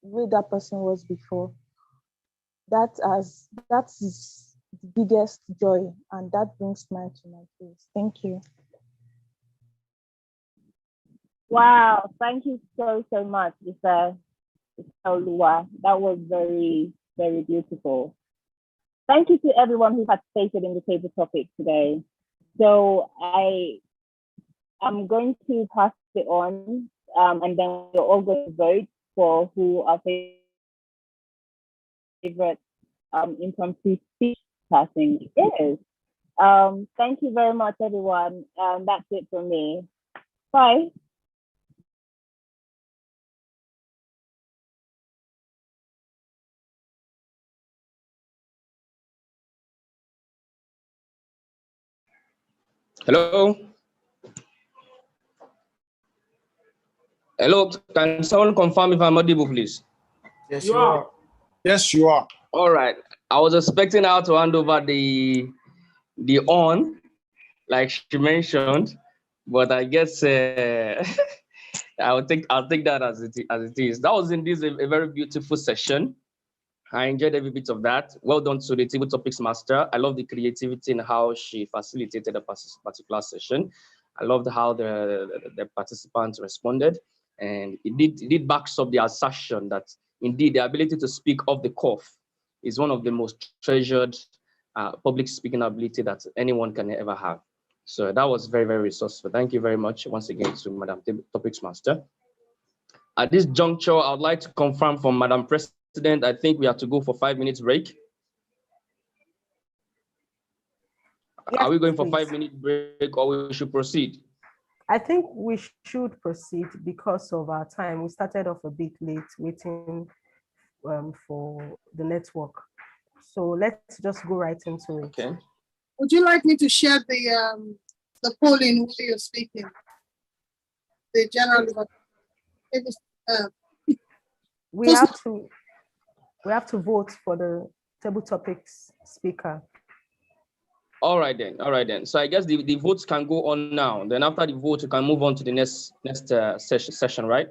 way that person was before, that is the biggest joy, and that brings smile to my face. Thank you. Wow, thank you so much, Lua. That was very, very beautiful. Thank you to everyone who participated in the table topic today. So I'm going to pass it on, and then we're all going to vote for who our favorite impromptu speech person is. Thank you very much, everyone. That's it from me. Bye. Hello. Hello, can someone confirm if I'm audible, please? Yes, you are. Yes, you are. All right. I was expecting her to hand over the on, like she mentioned, but I guess I'll take that as it is. That was indeed a very beautiful session. I enjoyed every bit of that. Well done to the Table Topics Master. I love the creativity in how she facilitated a particular session. I loved how the participants responded. And it did backs up the assertion that indeed the ability to speak off the cuff is one of the most treasured public speaking ability that anyone can ever have. So that was very, very resourceful. Thank you very much once again to Madam Topics Master. At this juncture, I would like to confirm from Madam President, I think we have to go for 5 minutes break. Yes, are we going for 5 minute break, or we should proceed? I think we should proceed because of our time. We started off a bit late waiting for the network. So let's just go right into it. Okay. Would you like me to share the polling while you're speaking? The general. We have to vote for the table topics speaker. All right then. So I guess the votes can go on now. Then after the vote, you can move on to the next session, right?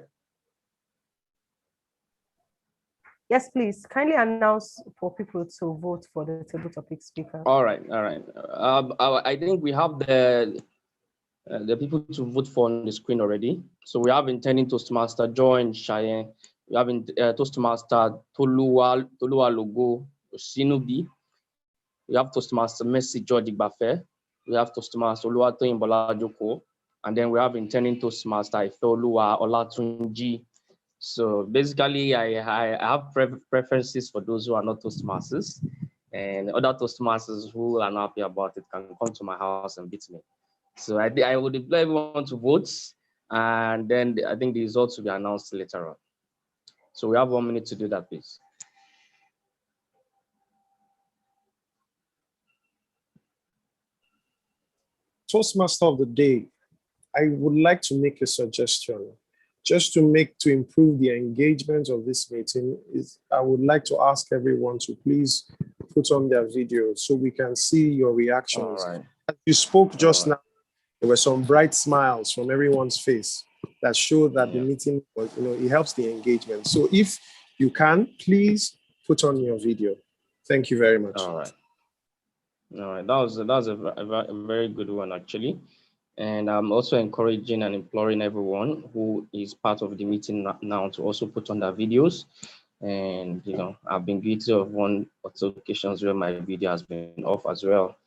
Yes, please. Kindly announce for people to vote for the table topic speaker. All right. I think we have the people to vote for on the screen already. So we have intending Toastmaster Join Cheyenne. We have Toastmaster Tolua Logo Sinubi. We have Toastmaster Messi George-Igbafe. we have Toastmaster Oluwatoyin Bolajoko, and then we have intending Toastmaster Ifeoluwa Olatunji. So basically, I have preferences for those who are not Toastmasters, and other Toastmasters who are not happy about it can come to my house and beat me. So I would invite everyone to vote, and then I think the results will be announced later on. So we have 1 minute to do that, please. Toastmaster of the day, I would like to make a suggestion. Just to improve the engagement of this meeting, I would like to ask everyone to please put on their videos so we can see your reactions. All right. As you spoke just now, there were some bright smiles from everyone's face that showed that the meeting was, it helps the engagement. So if you can, please put on your video. Thank you very much. All right. All right. That was a very good one, actually. And I'm also encouraging and imploring everyone who is part of the meeting now to also put on their videos. And, I've been guilty of one or two occasions where my video has been off as well.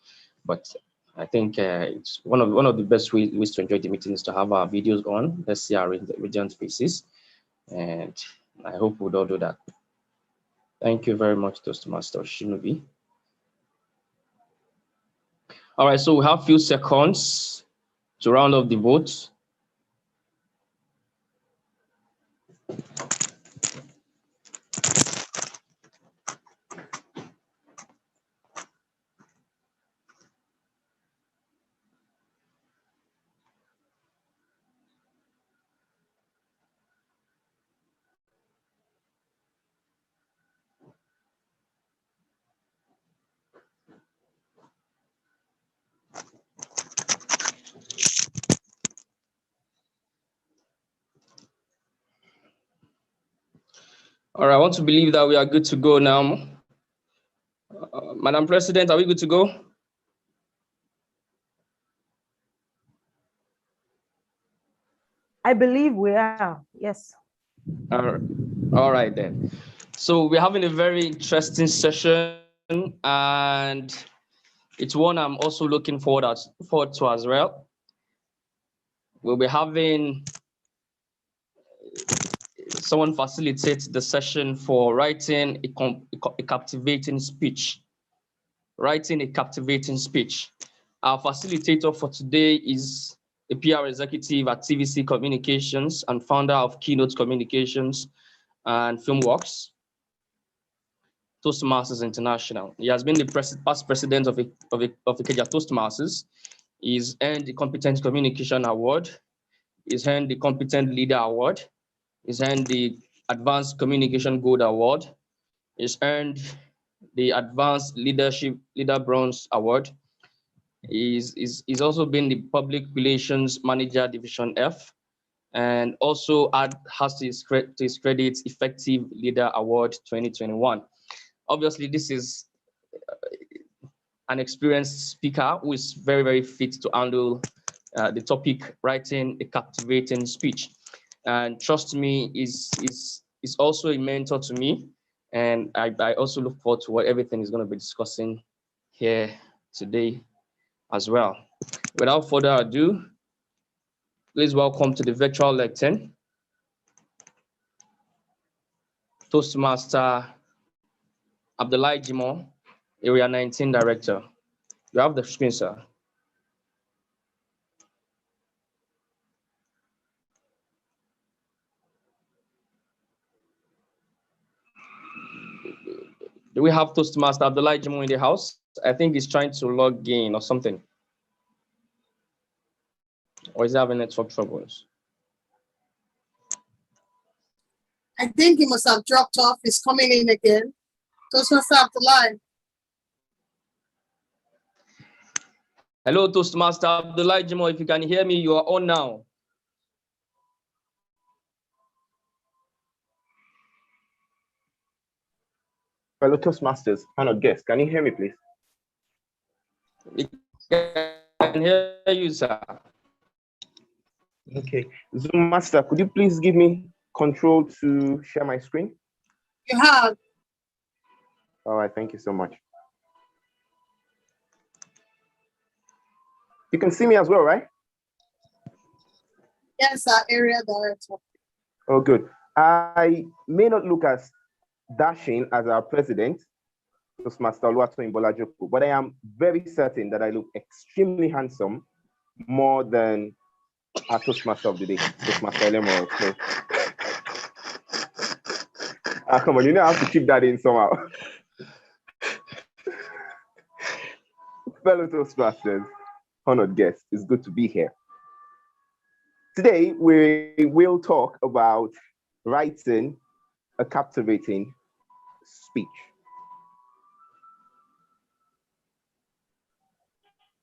But I think it's one of the best ways to enjoy the meeting is to have our videos on. Let's see our radiant faces. And I hope we'll all do that. Thank you very much, Toastmaster Shinobi. All right, so we have a few seconds to round off the vote. All right, I want to believe that we are good to go now. Madam President, are we good to go? I believe we are, yes. All right then. So we're having a very interesting session, and it's one I'm also looking forward to as well. We'll be having someone facilitate the session for writing a captivating speech. Writing a captivating speech. Our facilitator for today is a PR executive at TVC Communications and founder of Keynote Communications and Filmworks, Toastmasters International. He has been the past president of Ikeja Toastmasters. He's earned the Competent Communication Award. He's earned the Competent Leader Award. He's earned the Advanced Communication Gold Award. He's earned the Advanced Leader Bronze Award. He's also been the Public Relations Manager Division F, and also has to his credit Effective Leader Award 2021. Obviously, this is an experienced speaker who is very, very fit to handle the topic, writing a captivating speech. And trust me, is also a mentor to me. And I also look forward to what everything is going to be discussing here today as well. Without further ado, please welcome to the virtual lectern, Toastmaster Abdullah Jimoh, Area 19 Director. You have the screen, sir. Do we have Toastmaster Abdullah Jimoh in the house? I think he's trying to log in or something. Or is he having network troubles? I think he must have dropped off. He's coming in again. Toastmaster Abdullah. Hello, Toastmaster Abdullah Jimoh. If you can hear me, you are on now. Fellow Toastmasters, honored guests, can you hear me, please? We can hear you, sir. Okay. Zoom Master, could you please give me control to share my screen? You have. All right, thank you so much. You can see me as well, right? Yes, our area director. Oh, good. I may not look as dashing as our president, Toastmaster Oluwatoyin, but I am very certain that I look extremely handsome, more than our Toastmaster of the day, Toastmaster Learntor. So, come on, you know I have to keep that in somehow. Fellow Toastmasters, honored guests, it's good to be here. Today, we will talk about writing a captivating speech.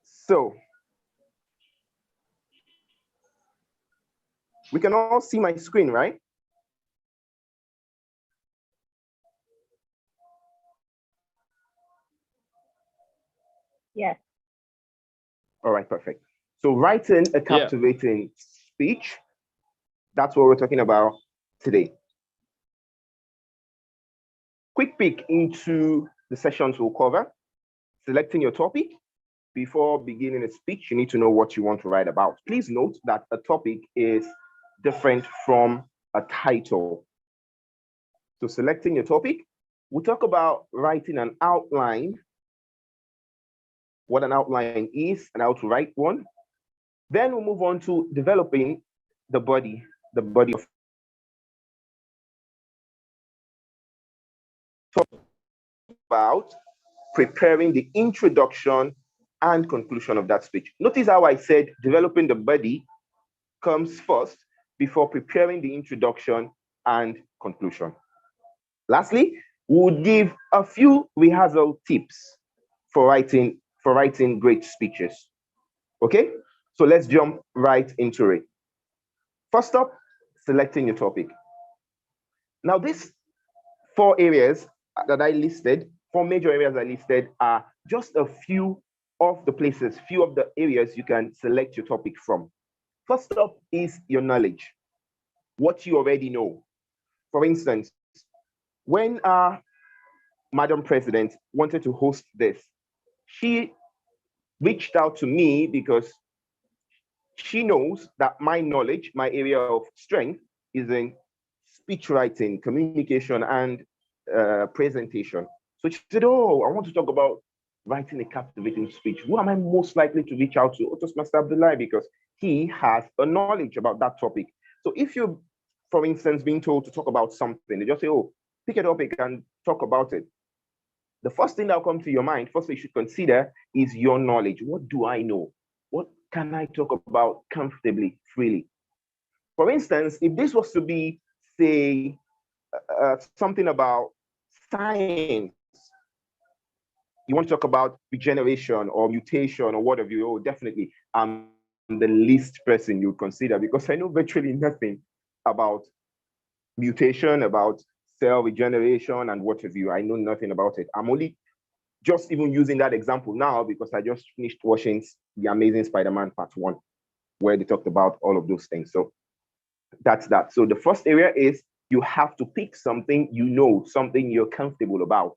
So, we can all see my screen, right? Yes. All right, perfect. So writing a captivating speech, that's what we're talking about today. Quick peek into the sessions we'll cover. Selecting your topic. Before beginning a speech, you need to know what you want to write about. Please note that a topic is different from a title. So selecting your topic, we'll talk about writing an outline, what an outline is and how to write one. Then we'll move on to developing the body of talk about preparing the introduction and conclusion of that speech. Notice how I said developing the body comes first before preparing the introduction and conclusion. Lastly, we'll give a few rehearsal tips for writing great speeches. Okay, so let's jump right into it. First up, selecting your topic. Now, these four areas that I listed, four major areas I listed, are just a few of the places, few of the areas you can select your topic from. First up is your knowledge, what you already know. For instance, when our Madam President wanted to host this, she reached out to me because she knows that my knowledge, my area of strength is in speech writing, communication, and presentation. So she said, oh, I want to talk about writing a captivating speech. Who am I most likely to reach out to? Toastmaster Abdullahi, because he has a knowledge about that topic. So if you're, for instance, being told to talk about something, they just say, oh, pick a topic and talk about it. The first thing that will come to your mind, first thing you should consider is your knowledge. What do I know? What can I talk about comfortably, freely? For instance, if this was to be, say, something about science, you want to talk about regeneration or mutation or whatever, oh, definitely, I'm the least person you would consider because I know virtually nothing about mutation, about cell regeneration and what have you. I know nothing about it. I'm only just even using that example now because I just finished watching The Amazing Spider-Man Part 1, where they talked about all of those things. So that's that. So the first area is you have to pick something you know, something you're comfortable about.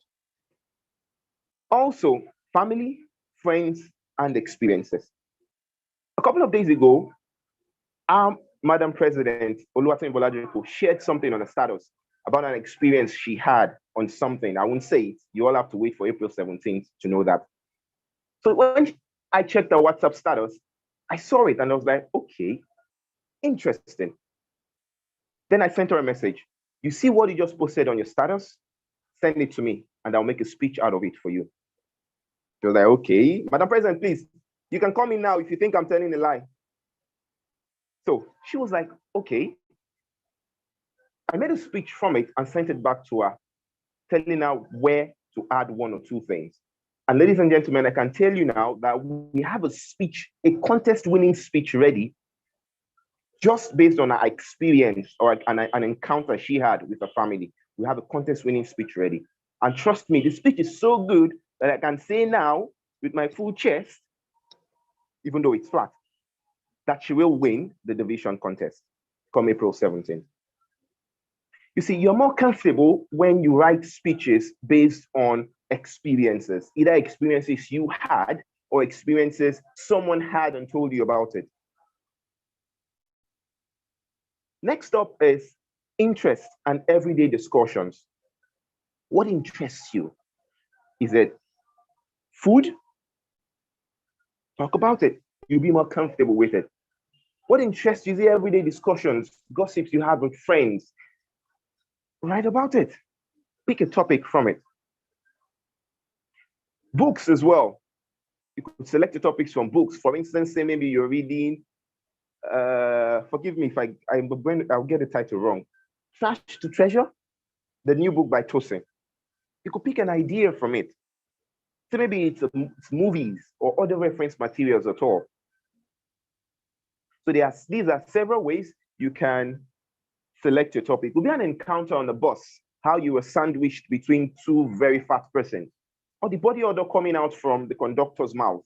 Also, family, friends, and experiences. A couple of days ago, our Madam President, Oluwatoyin shared something on a status about an experience she had on something. I won't say it. You all have to wait for April 17th to know that. So when I checked her WhatsApp status, I saw it and I was like, okay, interesting. Then I sent her a message. You see what you just posted on your status? Send it to me and I'll make a speech out of it for you. She was like, okay, Madam President, please, you can call me now if you think I'm telling a lie. So she was like, okay. I made a speech from it and sent it back to her, telling her where to add one or two things. And ladies and gentlemen, I can tell you now that we have a speech, a contest-winning speech ready, just based on her experience or an encounter she had with her family. We have a contest-winning speech ready. And trust me, the speech is so good that I can say now with my full chest, even though it's flat, that she will win the division contest come April 17th. You see, you're more comfortable when you write speeches based on experiences, either experiences you had or experiences someone had and told you about it. Next up is interest and everyday discussions. What interests you? Is it food? Talk about it. You'll be more comfortable with it. What interests you is the everyday discussions, gossips you have with friends. Write about it. Pick a topic from it. Books as well. You could select the topics from books. For instance, say maybe you're reading, forgive me if I'll get the title wrong. Trash to Treasure, the new book by Tosin. You could pick an idea from it. So maybe it's movies or other reference materials at all. So these are several ways you can select your topic. It will be an encounter on the bus, how you were sandwiched between two very fat persons, or the body odor coming out from the conductor's mouth.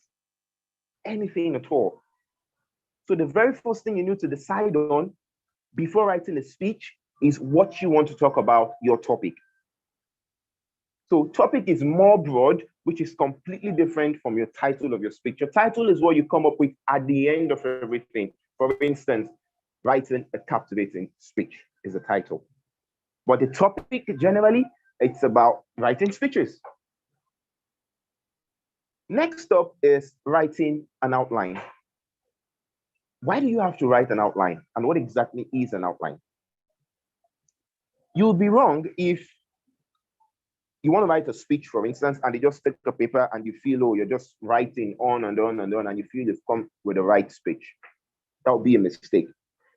Anything at all. So the very first thing you need to decide on before writing a speech is what you want to talk about, your topic. So topic is more broad, which is completely different from your title of your speech. Your title is what you come up with at the end of everything. For instance, writing a captivating speech is the title. But the topic generally, it's about writing speeches. Next up is writing an outline. Why do you have to write an outline? And what exactly is an outline? You'll be wrong if you want to write a speech, for instance, and you just take a paper and you feel, oh, you're just writing on and on and on, and you feel you've come with the right speech. That would be a mistake.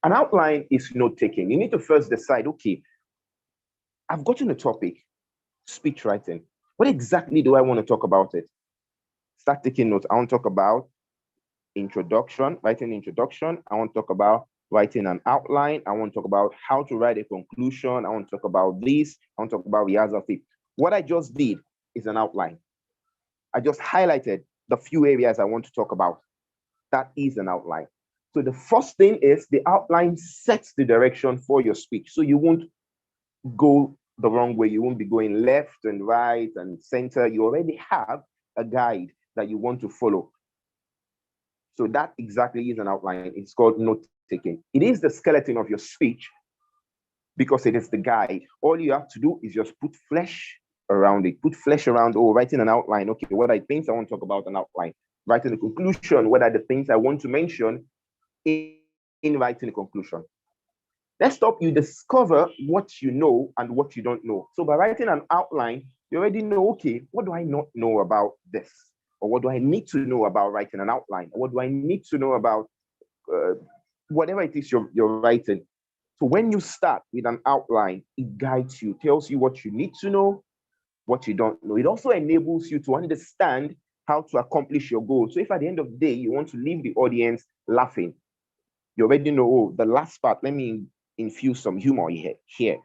An outline is note-taking. You need to first decide, okay, I've gotten a topic, speech writing. What exactly do I want to talk about it? Start taking notes. I want to talk about introduction, writing introduction. I want to talk about writing an outline. I want to talk about how to write a conclusion. I want to talk about this. I want to talk about rehearsal tape. What I just did is an outline. I just highlighted the few areas I want to talk about. That is an outline. So the first thing is the outline sets the direction for your speech. So you won't go the wrong way. You won't be going left and right and center. You already have a guide that you want to follow. So that exactly is an outline. It's called note-taking. It is the skeleton of your speech because it is the guide. All you have to do is just put flesh around it. Put flesh around, writing an outline. Okay, what are the things I want to talk about, an outline. Writing a conclusion, what are the things I want to mention in writing a conclusion. Next up, you discover what you know and what you don't know. So by writing an outline, you already know, okay, what do I not know about this? Or what do I need to know about writing an outline? Or what do I need to know about whatever it is you're writing? So when you start with an outline, it guides you, tells you what you need to know, what you don't know. It also enables you to understand how to accomplish your goal. So if at the end of the day, you want to leave the audience laughing, you already know, oh, the last part, let me infuse some humor here.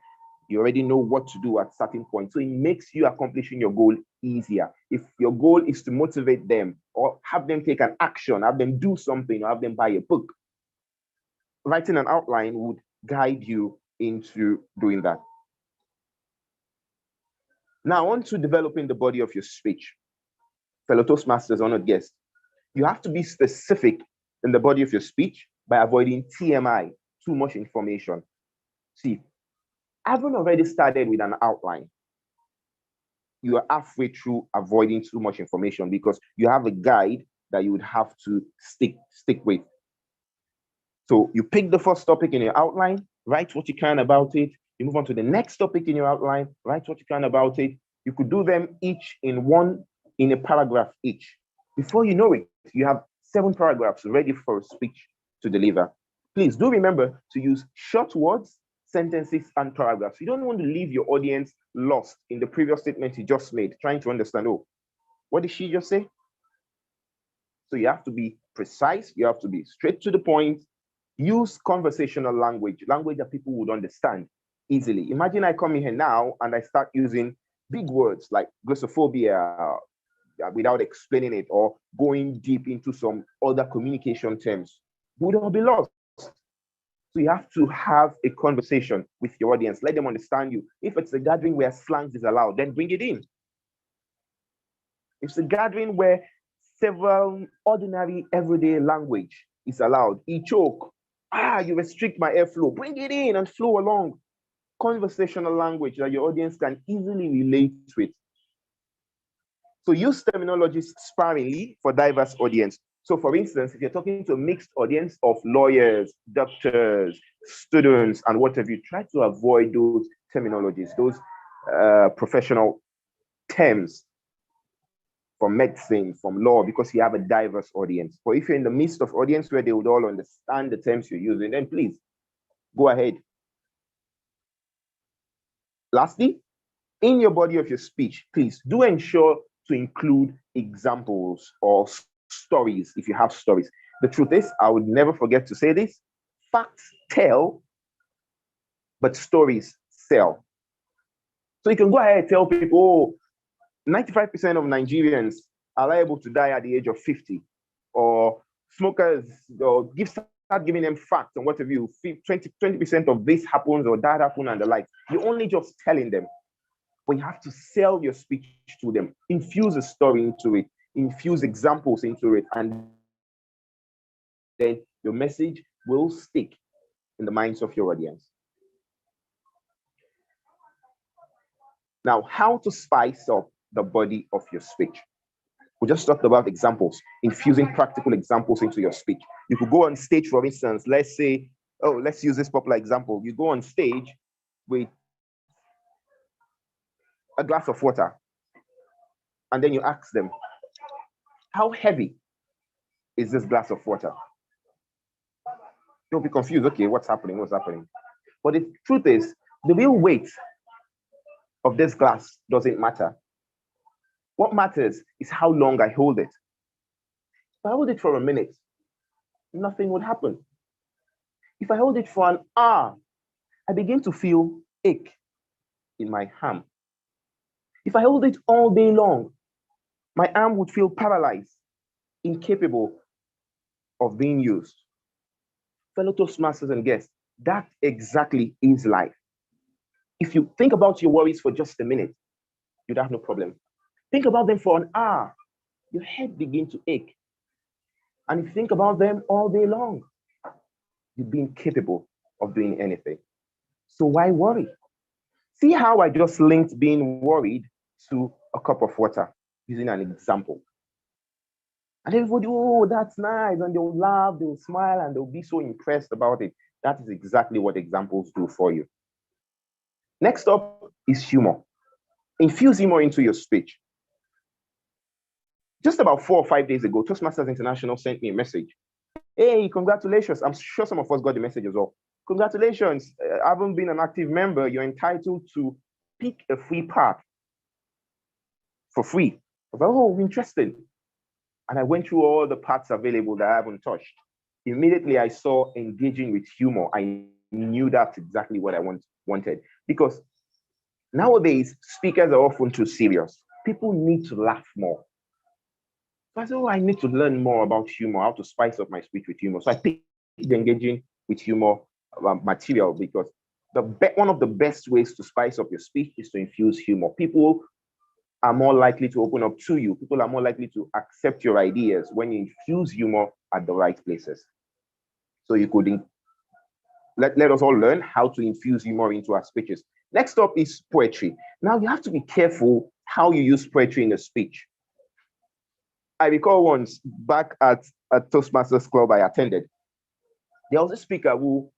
You already know what to do at certain points. So it makes you accomplishing your goal easier. If your goal is to motivate them or have them take an action, have them do something, or have them buy a book, writing an outline would guide you into doing that. Now, on to developing the body of your speech. Fellow Toastmasters, honored guests, you have to be specific in the body of your speech by avoiding TMI, too much information. See, having already started with an outline, you are halfway through avoiding too much information because you have a guide that you would have to stick with. So you pick the first topic in your outline, write what you can about it. You move on to the next topic in your outline, write what you can about it. You could do them each in a paragraph each. Before you know it, you have 7 paragraphs ready for a speech to deliver. Please do remember to use short words, sentences, and paragraphs. You don't want to leave your audience lost in the previous statement you just made, trying to understand, oh, what did she just say? So you have to be precise, you have to be straight to the point. Use conversational language that people would understand easily. Imagine I come in here now and I start using big words like glossophobia without explaining it or going deep into some other communication terms. We would all be lost. So you have to have a conversation with your audience. Let them understand you. If it's a gathering where slang is allowed, then bring it in. If it's a gathering where several ordinary everyday language is allowed. E-choke, you restrict my airflow, bring it in and flow along. Conversational language that your audience can easily relate with. So use terminology sparingly for diverse audience. So for instance, if you're talking to a mixed audience of lawyers, doctors, students, and what have you, try to avoid those terminologies, those professional terms from medicine, from law, because you have a diverse audience. But if you're in the midst of audience where they would all understand the terms you're using, then please go ahead. Lastly, in your body of your speech, please do ensure to include examples or stories if you have stories. The truth is, I would never forget to say this: facts tell, but stories sell. So you can go ahead and tell people, 95% of Nigerians are liable to die at the age of 50, or smokers, or start giving them facts and what have you, 20% of this happens or that happened and the like. You're only just telling them, but you have to sell your speech to them, infuse a story into it, infuse examples into it, and then your message will stick in the minds of your audience. Now, how to spice up the body of your speech. We just talked about examples, infusing practical examples into your speech. You could go on stage, for instance, let's say, let's use this popular example. You go on stage with a glass of water, and then you ask them, how heavy is this glass of water? You'll be confused. Okay, what's happening? What's happening? But the truth is, the real weight of this glass doesn't matter. What matters is how long I hold it. If I hold it for a minute, nothing would happen. If I hold it for an hour, I begin to feel ache in my arm. If I hold it all day long, my arm would feel paralyzed, incapable of being used. Fellow Toastmasters and guests, that exactly is life. If you think about your worries for just a minute, you'd have no problem. Think about them for an hour, your head begins to ache. And if you think about them all day long, you'd be incapable of doing anything. So why worry? See how I just linked being worried to a cup of water using an example. And everybody, oh, that's nice. And they'll laugh, they'll smile, and they'll be so impressed about it. That is exactly what examples do for you. Next up is humor. Infuse humor into your speech. Just about 4 or 5 days ago, Toastmasters International sent me a message. Hey, congratulations. I'm sure some of us got the message as well. Congratulations. I haven't been an active member. You're entitled to pick a free path for free. I was like, oh, interesting. And I went through all the parts available that I haven't touched. Immediately, I saw engaging with humor. I knew that's exactly what I wanted. Because nowadays, speakers are often too serious. People need to laugh more. So I said, oh, I need to learn more about humor, how to spice up my speech with humor. So I picked the engaging with humor material, because one of the best ways to spice up your speech is to infuse humor. People are more likely to open up to you. People are more likely to accept your ideas when you infuse humor at the right places. So you could let us all learn how to infuse humor into our speeches. Next up is poetry. Now you have to be careful how you use poetry in a speech. I recall once back at a Toastmasters Club I attended, there was a speaker who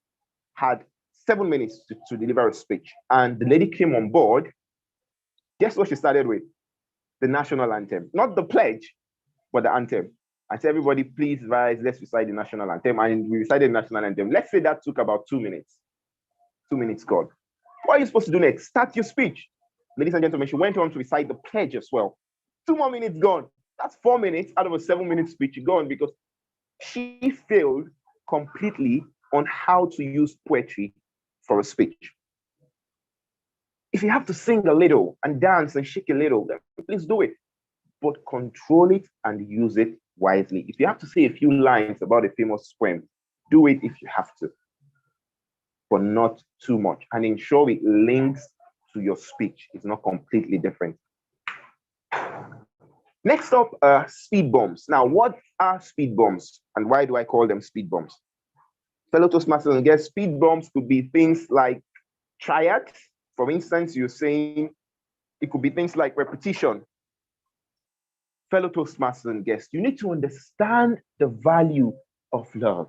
had 7 minutes to deliver a speech. And the lady came on board. Guess what she started with? The national anthem. Not the pledge, but the anthem. I said, everybody, please rise, let's recite the national anthem. And we recited the national anthem. Let's say that took about 2 minutes. 2 minutes gone. What are you supposed to do next? Start your speech. Ladies and gentlemen, she went on to recite the pledge as well. 2 more minutes gone. That's 4 minutes out of a 7-minute speech gone, because she failed completely on how to use poetry for a speech. If you have to sing a little and dance and shake a little, then please do it. But control it and use it wisely. If you have to say a few lines about a famous poem, do it if you have to, but not too much. And ensure it links to your speech. It's not completely different. Next up, speed bumps. Now, what are speed bumps and why do I call them speed bumps? Fellow Toastmasters and guests, speed bumps could be things like triads. For instance, you're saying it could be things like repetition. Fellow Toastmasters and guests, you need to understand the value of love.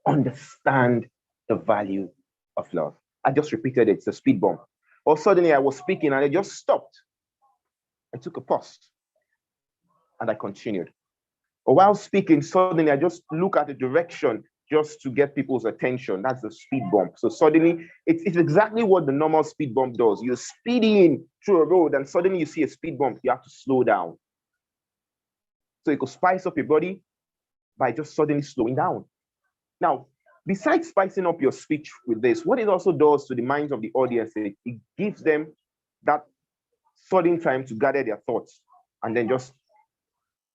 Understand the value of love. I just repeated it, it's a speed bump. Or suddenly I was speaking and I just stopped. I took a pause and I continued. Or while speaking, suddenly I just look at the direction just to get people's attention. That's the speed bump. So suddenly, it's exactly what the normal speed bump does. You're speeding through a road and suddenly you see a speed bump, you have to slow down. So you could spice up your body by just suddenly slowing down. Now, besides spicing up your speech with this, what it also does to the minds of the audience, it gives them that sudden time to gather their thoughts and then just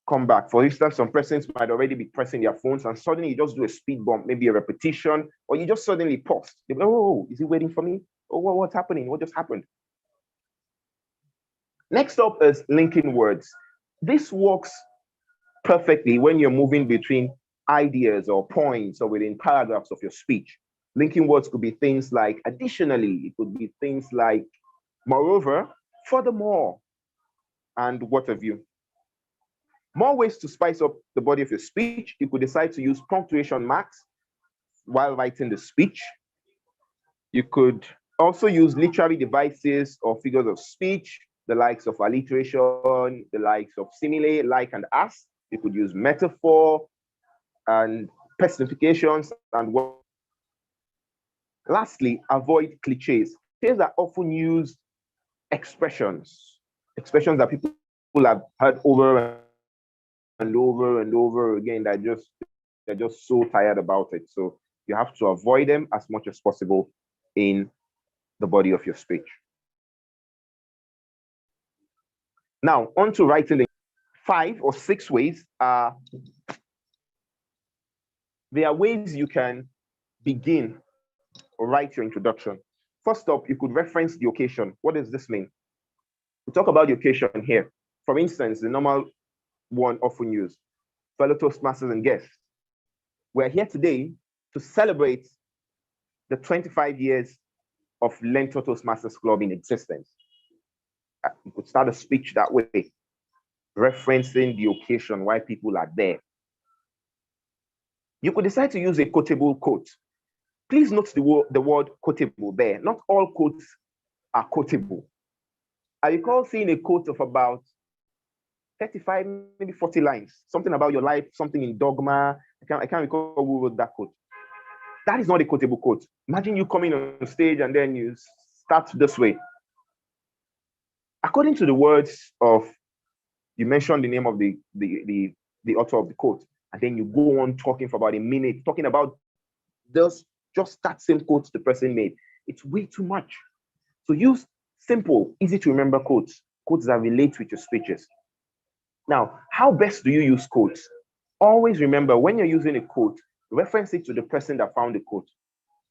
come back. For instance, some persons might already be pressing their phones and suddenly you just do a speed bump, maybe a repetition, or you just suddenly pause. They go, oh, is he waiting for me? Oh, what's happening? What just happened? Next up is linking words. This works perfectly when you're moving between ideas or points or within paragraphs of your speech. Linking words could be things like additionally, it could be things like moreover, furthermore, and what have you. More ways to spice up the body of your speech. You could decide to use punctuation marks while writing the speech. You could also use literary devices or figures of speech, the likes of alliteration, the likes of simile, like and as. You could use metaphor and personifications and what. Lastly, avoid cliches. Cliches are often used expressions that people have heard over and over and over again that they're just so tired about it. So you have to avoid them as much as possible in the body of your speech. Now, on to writing. 5 or 6 ways. There are ways you can begin or write your introduction. First up, you could reference the occasion. What does this mean? We talk about the occasion here. For instance, the normal one often used, fellow Toastmasters and guests. We're here today to celebrate the 25 years of Learntor Toastmasters Club in existence. You could start a speech that way, referencing the occasion, why people are there. You could decide to use a quotable quote. Please note the word quotable there. Not all quotes are quotable. I recall seeing a quote of about 35, maybe 40 lines, something about your life, something in dogma. I can't recall who wrote that quote. That is not a quotable quote. Imagine you coming on stage and then you start this way. According to the words of, you mentioned the name of the author of the quote, and then you go on talking for about a minute, talking about just that same quote the person made. It's way too much. So use simple, easy to remember quotes that relate with your speeches. Now, how best do you use quotes? Always remember, when you're using a quote, reference it to the person that found the quote.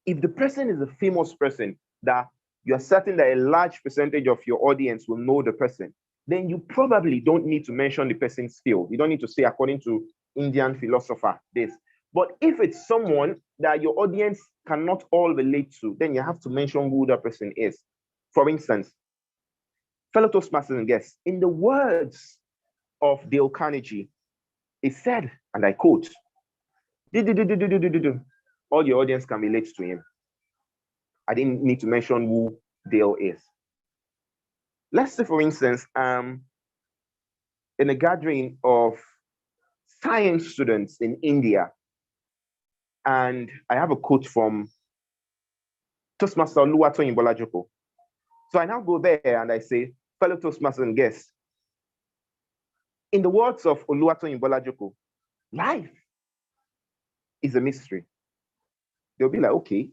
If the person is a famous person that you're certain that a large percentage of your audience will know the person, then you probably don't need to mention the person's skill. You don't need to say, according to Indian philosopher, this. But if it's someone that your audience cannot all relate to, then you have to mention who that person is. For instance, fellow Toastmasters and guests, in the words of Dale Carnegie, it said, and I quote, all your audience can relate to him. I didn't need to mention who Dale is. Let's say, for instance, in a gathering of science students in India, and I have a quote from Toastmaster Oluwatoyin. So I now go there and I say, fellow Toastmasters and guests, in the words of Oluwatoyin, life is a mystery. They'll be like, okay,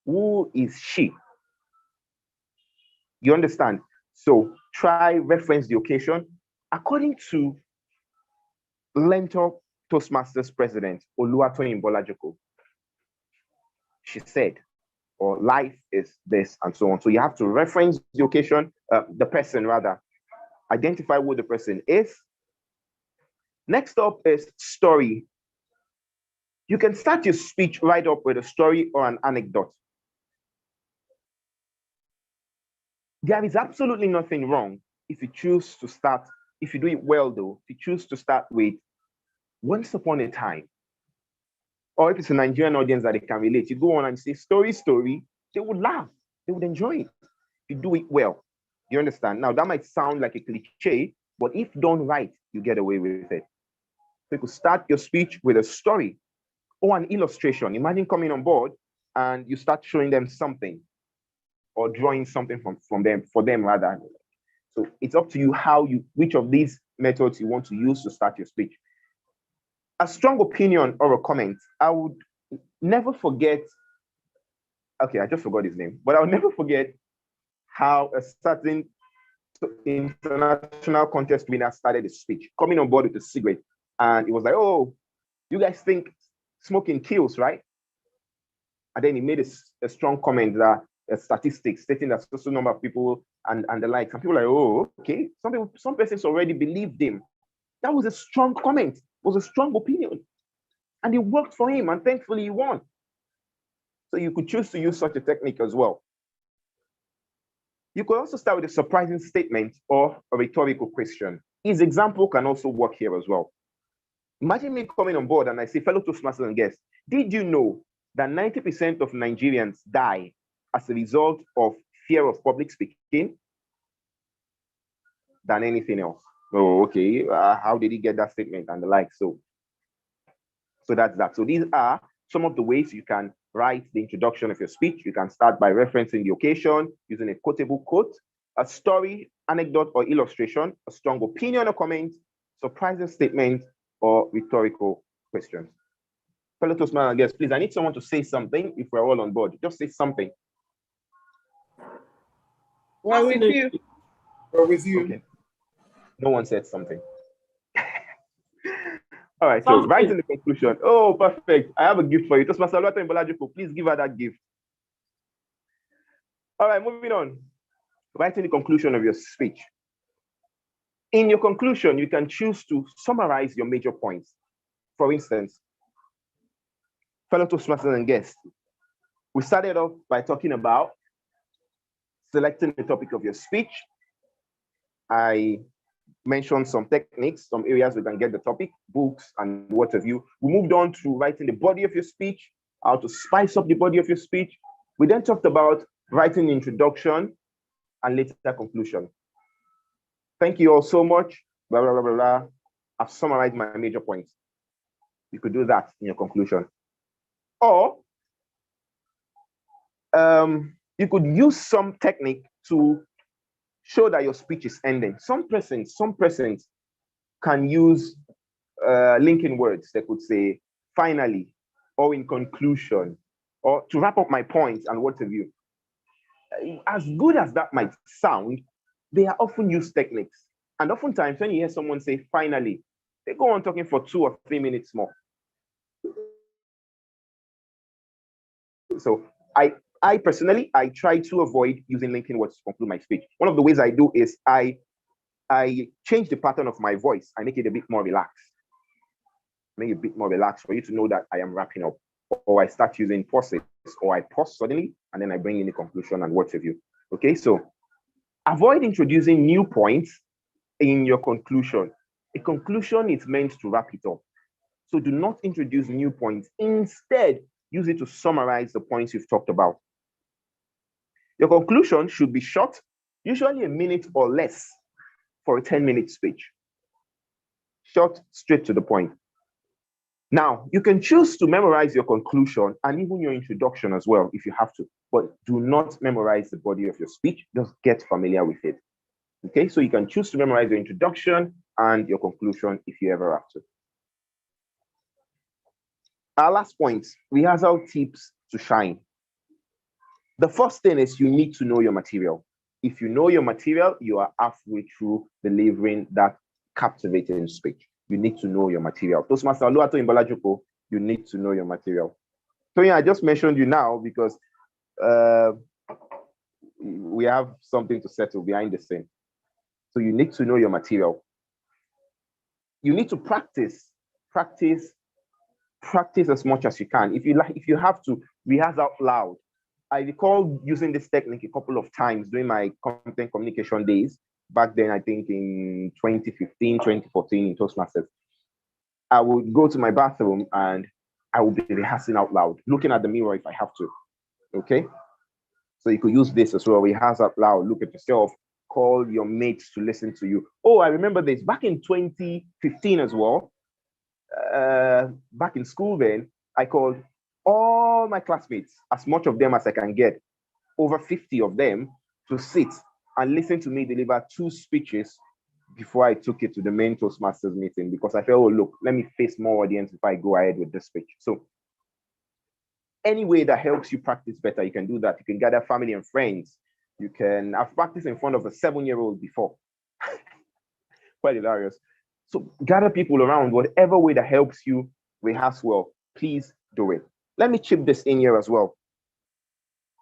who is she? You understand? So try reference the occasion. According to Learntor Toastmasters president, Oluwatoyin Bolajoko, she said, or life is this, and so on. So you have to reference the occasion, the person rather, Identify who the person is. Next up is story. You can start your speech right up with a story or an anecdote. There is absolutely nothing wrong if you choose to start, if you do it well though, if you choose to start with once upon a time. Or if it's a Nigerian audience that they can relate, you go on and say story, they would laugh, they would enjoy it. If you do it well, you understand? Now that might sound like a cliche, but if done right, you get away with it. So you could start your speech with a story or an illustration. Imagine coming on board and you start showing them something or drawing something from them, for them rather. So it's up to you which of these methods you want to use to start your speech. A strong opinion or a comment. I would never forget, okay, I just forgot his name, but I'll never forget how a certain international contest winner started his speech, coming on board with a cigarette. And it was like, oh, you guys think smoking kills, right? And then he made a strong comment that statistics stating that so number of people and the like. Some people are like, oh, okay. Some persons already believed him. That was a strong comment, was a strong opinion. And it worked for him, and thankfully he won. So you could choose to use such a technique as well. You could also start with a surprising statement or a rhetorical question. His example can also work here as well. Imagine me coming on board and I say, fellow Toastmasters and guests, did you know that 90% of Nigerians die as a result of fear of public speaking than anything else? Oh, okay. How did he get that statement and the like? So that's that. So these are some of the ways you can write the introduction of your speech. You can start by referencing the occasion, using a quotable quote, a story, anecdote, or illustration, a strong opinion or comment, surprising statement, or rhetorical questions. Fellow Toastmasters guests, please, I need someone to say something if we're all on board. Just say something. We're with you. We're with you. Okay. No one said something. All right, so right in the conclusion. Oh, perfect. I have a gift for you. Toastmaster Oluwatoyin, please give her that gift. All right, moving on. Right in the conclusion of your speech. In your conclusion, you can choose to summarize your major points. For instance, fellow Toastmasters and guests, we started off by talking about selecting the topic of your speech. I mentioned some techniques, some areas we can get the topic, books, and what have you. We moved on to writing the body of your speech, how to spice up the body of your speech. We then talked about writing the introduction and later conclusion. Thank you all so much. Blah, blah, blah, blah, blah. I've summarized my major points. You could do that in your conclusion. Or you could use some technique to show that your speech is ending. Some persons can use linking words. They could say finally, or in conclusion, or to wrap up my points and what have you. As good as that might sound, they are often used techniques. And oftentimes when you hear someone say finally, they go on talking for 2 or 3 minutes more. So I personally, I try to avoid using linking words to conclude my speech. One of the ways I do is I change the pattern of my voice. I make it a bit more relaxed. Make it a bit more relaxed for you to know that I am wrapping up. Or I start using pauses, or I pause suddenly, and then I bring in the conclusion and what have you. Okay, so avoid introducing new points in your conclusion. A conclusion is meant to wrap it up. So do not introduce new points. Instead, use it to summarize the points you've talked about. Your conclusion should be short, usually a minute or less for a 10-minute speech. Short, straight to the point. Now, you can choose to memorize your conclusion and even your introduction as well if you have to, but do not memorize the body of your speech. Just get familiar with it. Okay, so you can choose to memorize your introduction and your conclusion if you ever have to. Our last point, rehearsal tips to shine. The first thing is you need to know your material. If you know your material, you are halfway through delivering that captivating speech. You need to know your material. Toastmaster Oluwatoyin, you need to know your material. So yeah, I just mentioned you now because we have something to settle behind the scene. So you need to know your material. You need to practice as much as you can. If you have to, rehearse out loud. I recall using this technique a couple of times during my content communication days back then, I think in 2015, 2014 in Toastmasters. I would go to my bathroom and I would be rehearsing out loud, looking at the mirror if I have to. Okay? So you could use this as well. Rehearse out loud, look at yourself, call your mates to listen to you. Oh, I remember this back in 2015 as well. Back in school then, I called all my classmates, as much of them as I can get, over 50 of them, to sit and listen to me deliver 2 speeches before I took it to the main Toastmasters meeting, because I felt, oh, look, let me face more audience if I go ahead with this speech. So any way that helps you practice better, you can do that. You can gather family and friends. I've practiced in front of a 7-year-old before. Quite hilarious. So gather people around, whatever way that helps you rehearse well, please do it. Let me chip this in here as well.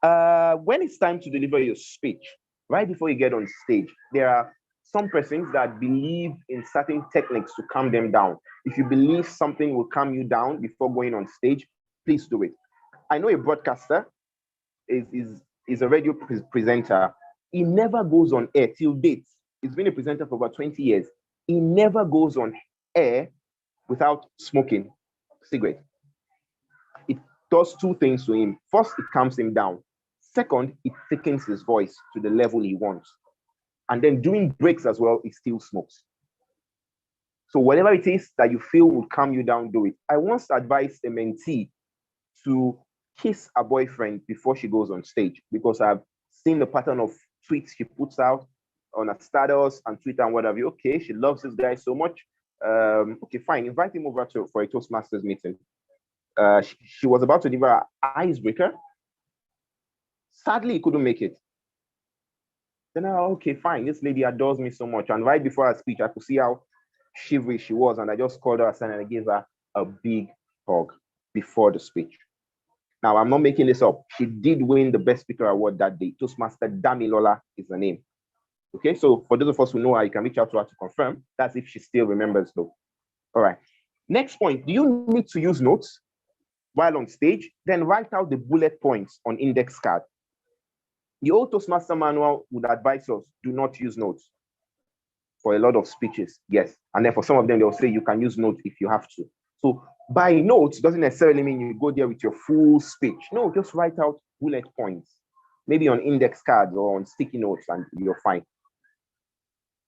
When it's time to deliver your speech, right before you get on stage, there are some persons that believe in certain techniques to calm them down. If you believe something will calm you down before going on stage, please do it. I know a broadcaster is a radio presenter. He never goes on air till date. He's been a presenter for about 20 years. He never goes on air without smoking cigarette. It does 2 things to him. First, it calms him down. Second, it thickens his voice to the level he wants. And then during breaks as well, he still smokes. So whatever it is that you feel will calm you down, do it. I once advised a mentee to kiss a boyfriend before she goes on stage, because I've seen the pattern of tweets she puts out on her status and Twitter and whatever. Okay, she loves this guy so much. Okay, fine. Invite him over for a Toastmasters meeting. She was about to deliver an icebreaker. Sadly, he couldn't make it. Then okay, fine. This lady adores me so much. And right before her speech, I could see how shivery she was. And I just called her aside and I gave her a big hug before the speech. Now, I'm not making this up. She did win the Best Speaker Award that day. Toastmaster Damilola is the name. Okay, so for those of us who know her, you can reach out to her to confirm. That's if she still remembers though. All right. Next point, do you need to use notes while on stage? Then write out the bullet points on index card. The old Toastmaster manual would advise us, do not use notes for a lot of speeches, yes. And then for some of them, they'll say you can use notes if you have to. So by notes doesn't necessarily mean you go there with your full speech. No, just write out bullet points, maybe on index cards or on sticky notes, and you're fine.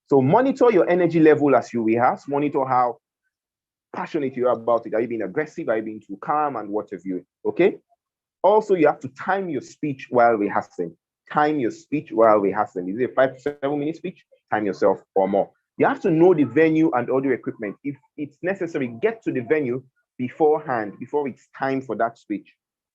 So monitor your energy level as you rehearse. Monitor how passionate you are about it. Are you being aggressive? Are you being too calm? And what have you, okay? Also, you have to time your speech while rehearsing. Time your speech while rehearsing. Is it a 5 to 7 minute speech? Time yourself or more. You have to know the venue and audio equipment. If it's necessary, get to the venue beforehand, before it's time for that speech.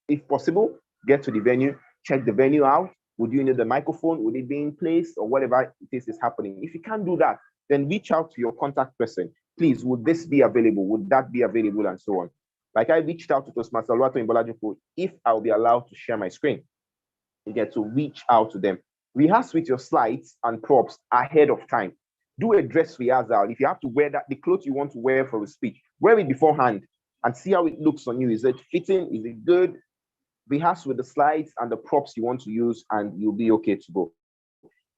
If possible, get to the venue, check the venue out. Would you need the microphone? Would it be in place, or whatever it is happening? If you can't do that, then reach out to your contact person. Please, would this be available? Would that be available? And so on. Like I reached out to Toastmaster Oluwatoyin if I'll be allowed to share my screen. You get to reach out to them. Rehearse with your slides and props ahead of time. Do a dress rehearsal. If you have to wear the clothes you want to wear for a speech, wear it beforehand and see how it looks on you. Is it fitting? Is it good? Rehearse with the slides and the props you want to use, and you'll be okay to go.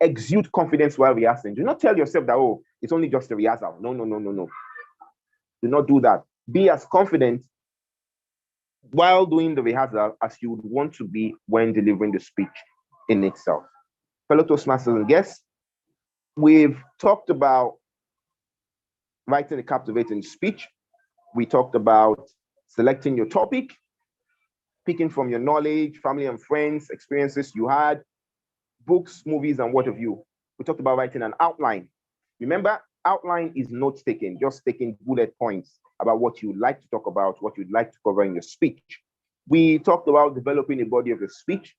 Exude confidence while rehearsing. Do not tell yourself that, oh, it's only just a rehearsal. No. Do not do that. Be as confident while doing the rehearsal as you would want to be when delivering the speech in itself. Fellow Toastmasters and guests, we've talked about writing a captivating speech. We talked about selecting your topic, picking from your knowledge, family and friends, experiences you had, books, movies, and what have you. We talked about writing an outline. Remember, outline is note taking, just taking bullet points about what you'd like to talk about, what you'd like to cover in your speech. We talked about developing a body of your speech,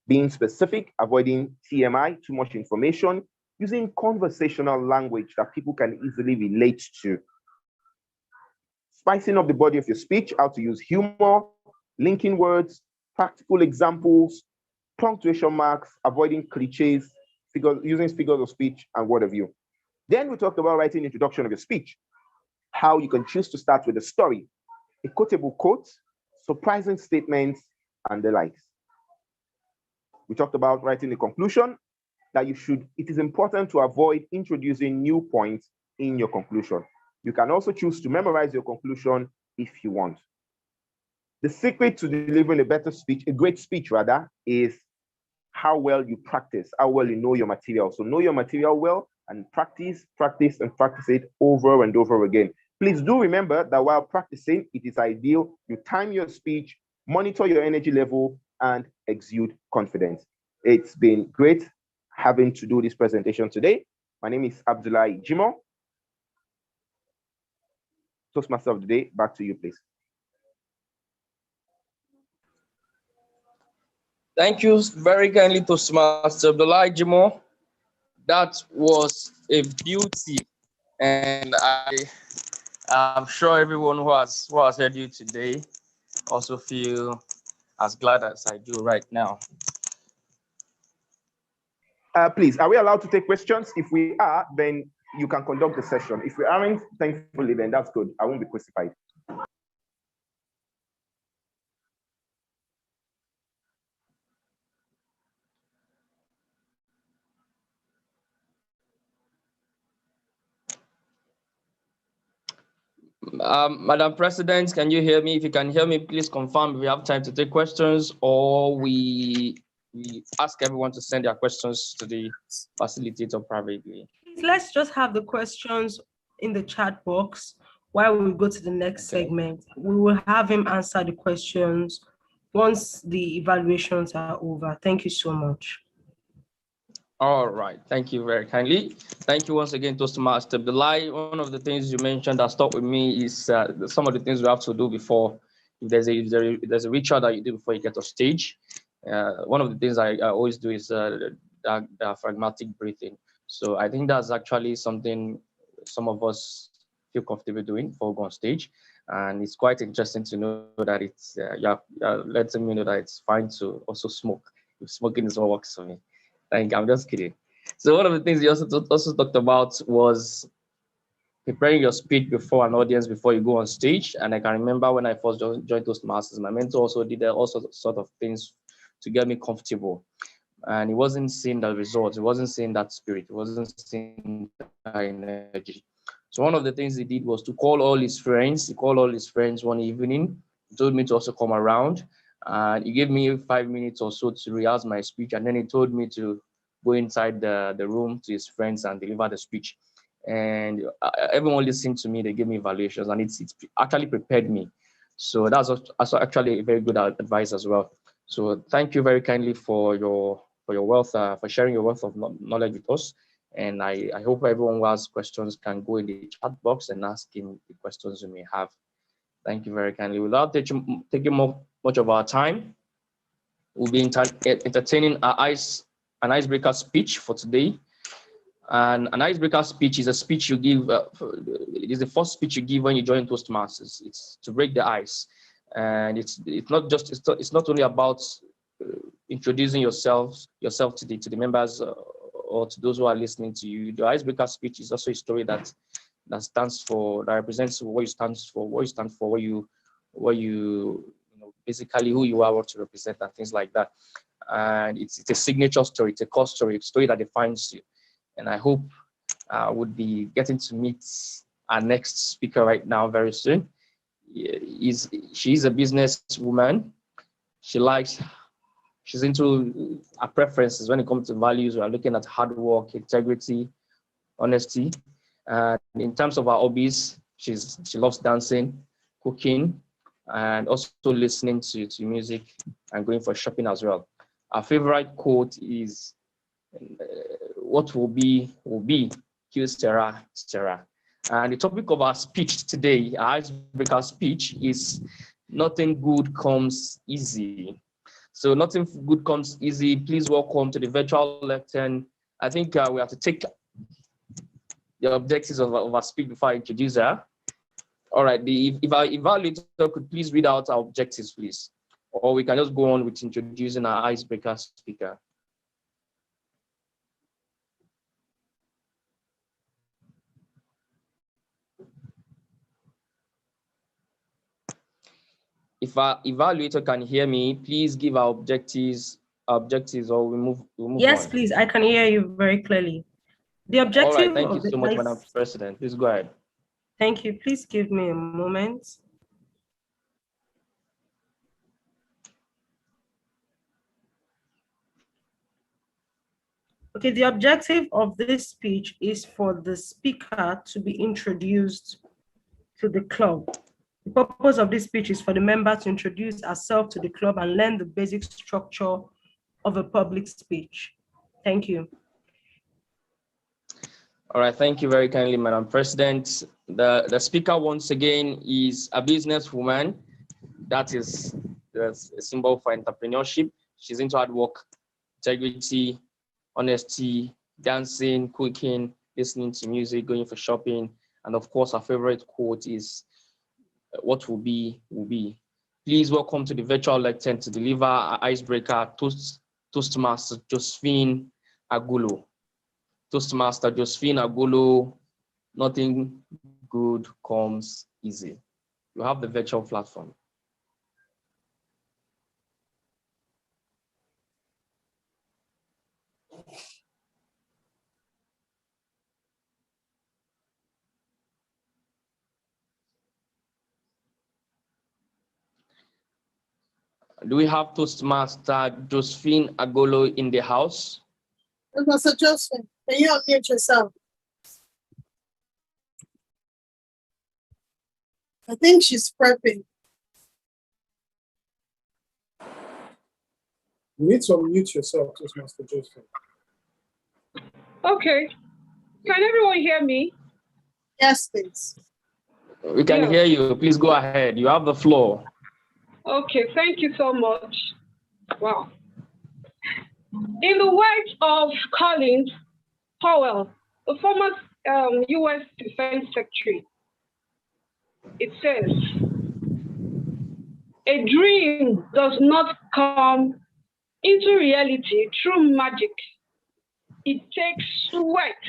being specific, avoiding TMI, too much information, using conversational language that people can easily relate to. Spicing up the body of your speech, how to use humor, linking words, practical examples, punctuation marks, avoiding cliches, using figures of speech and word of view. Then we talked about writing introduction of your speech, how you can choose to start with a story, a quotable quote, surprising statements, and the likes. We talked about writing a conclusion, that it is important to avoid introducing new points in your conclusion. You can also choose to memorize your conclusion if you want. The secret to delivering a better speech, a great speech rather, is how well you practice, how well you know your material. So know your material well and practice it over and over again. Please do remember that while practicing, it is ideal you time your speech, monitor your energy level, and exude confidence. It's been great having to do this presentation today. My name is Abdullah Jimoh. Toastmaster of the day, back to you, please. Thank you very kindly, Toastmaster Abdullah Jimoh. That was a beauty, and I'm sure everyone who has heard you today also feel as glad as I do right now. Please, are we allowed to take questions? If we are, then you can conduct the session. If we aren't, thankfully, then that's good. I won't be crucified. Madam President, can you hear me? If you can hear me, please confirm if we have time to take questions, or we ask everyone to send their questions to the facilitator privately. Let's just have the questions in the chat box while we go to the next segment. We will have him answer the questions once the evaluations are over. Thank you so much. All right, thank you very kindly. Thank you once again, Toastmaster Abdullahi. One of the things you mentioned that stuck with me is some of the things we have to do before. If there's a ritual that you do before you get off stage. One of the things I always do is the diaphragmatic breathing. So I think that's actually something some of us feel comfortable doing before we go on stage. And it's quite interesting to know that it's, letting me know that it's fine to also smoke. If smoking is what works for me. I'm just kidding. So one of the things you also talked about was preparing your speech before an audience before you go on stage. And I can remember when I first joined Toastmasters, my mentor also did all sort of things to get me comfortable. And he wasn't seeing the results. He wasn't seeing that spirit. He wasn't seeing that energy. So one of the things he did was to call all his friends. He called all his friends one evening. He told me to also come around. And he gave me 5 minutes or so to rehearse my speech. And then he told me to go inside the room to his friends and deliver the speech. And everyone listened to me. They gave me evaluations, and it's actually prepared me. So that's also actually a very good advice as well. So thank you very kindly for your wealth, for sharing your wealth of knowledge with us. And I hope everyone who has questions can go in the chat box and ask him the questions you may have. Thank you very kindly. Without taking much of our time, we'll be entertaining an icebreaker speech for today. And an icebreaker speech is a speech you give. It is the first speech you give when you join Toastmasters. It's to break the ice, and it's not only about introducing yourself to the members or to those who are listening to you. The icebreaker speech is also a story that represents what you stand for, basically who you are, what you represent, and things like that. And it's a signature story, it's a core story, a story that defines you. And I hope I would be getting to meet our next speaker right now very soon. She's a businesswoman. She's into her preferences when it comes to values. We are looking at hard work, integrity, honesty. And in terms of her hobbies, she loves dancing, cooking, and also listening to music and going for shopping as well. Our favorite quote is, what will be, Q Sarah. And the topic of our speech today, our icebreaker speech, is nothing good comes easy. So nothing good comes easy. Please welcome to the virtual lectern. I think we have to take the objectives of our speech before I introduce her. All right, if our evaluator could please read out our objectives, please. Or we can just go on with introducing our icebreaker speaker. If our evaluator can hear me, please give our objectives, or we move Yes, on. please. I can hear you very clearly. The All objective right, thank you of the so much, Madam President. Please go ahead. Thank you. Please give me a moment. Okay, the objective of this speech is for the speaker to be introduced to the club. The purpose of this speech is for the member to introduce herself to the club and learn the basic structure of a public speech. Thank you. All right, thank you very kindly, Madam President. The speaker once again is a businesswoman. That's a symbol for entrepreneurship. She's into hard work, integrity, honesty, dancing, cooking, listening to music, going for shopping. And of course, our favorite quote is, what will be, will be. Please welcome to the virtual lectern to deliver our icebreaker, Toastmaster Josephine Agulo. Toastmaster Josephine Agulo, nothing good comes easy. You have the virtual platform. Do we have Toastmaster Josephine Agolo in the house? Mr. Joseph, can you unmute yourself? I think she's prepping. You need to unmute yourself, Toastmaster Joseph. Okay. Can everyone hear me? Yes, please. We can hear you. Please go ahead. You have the floor. Okay, thank you so much. Wow. In the words of Colin Powell, the former U.S. Defense Secretary, it says, a dream does not come into reality through magic. It takes sweat,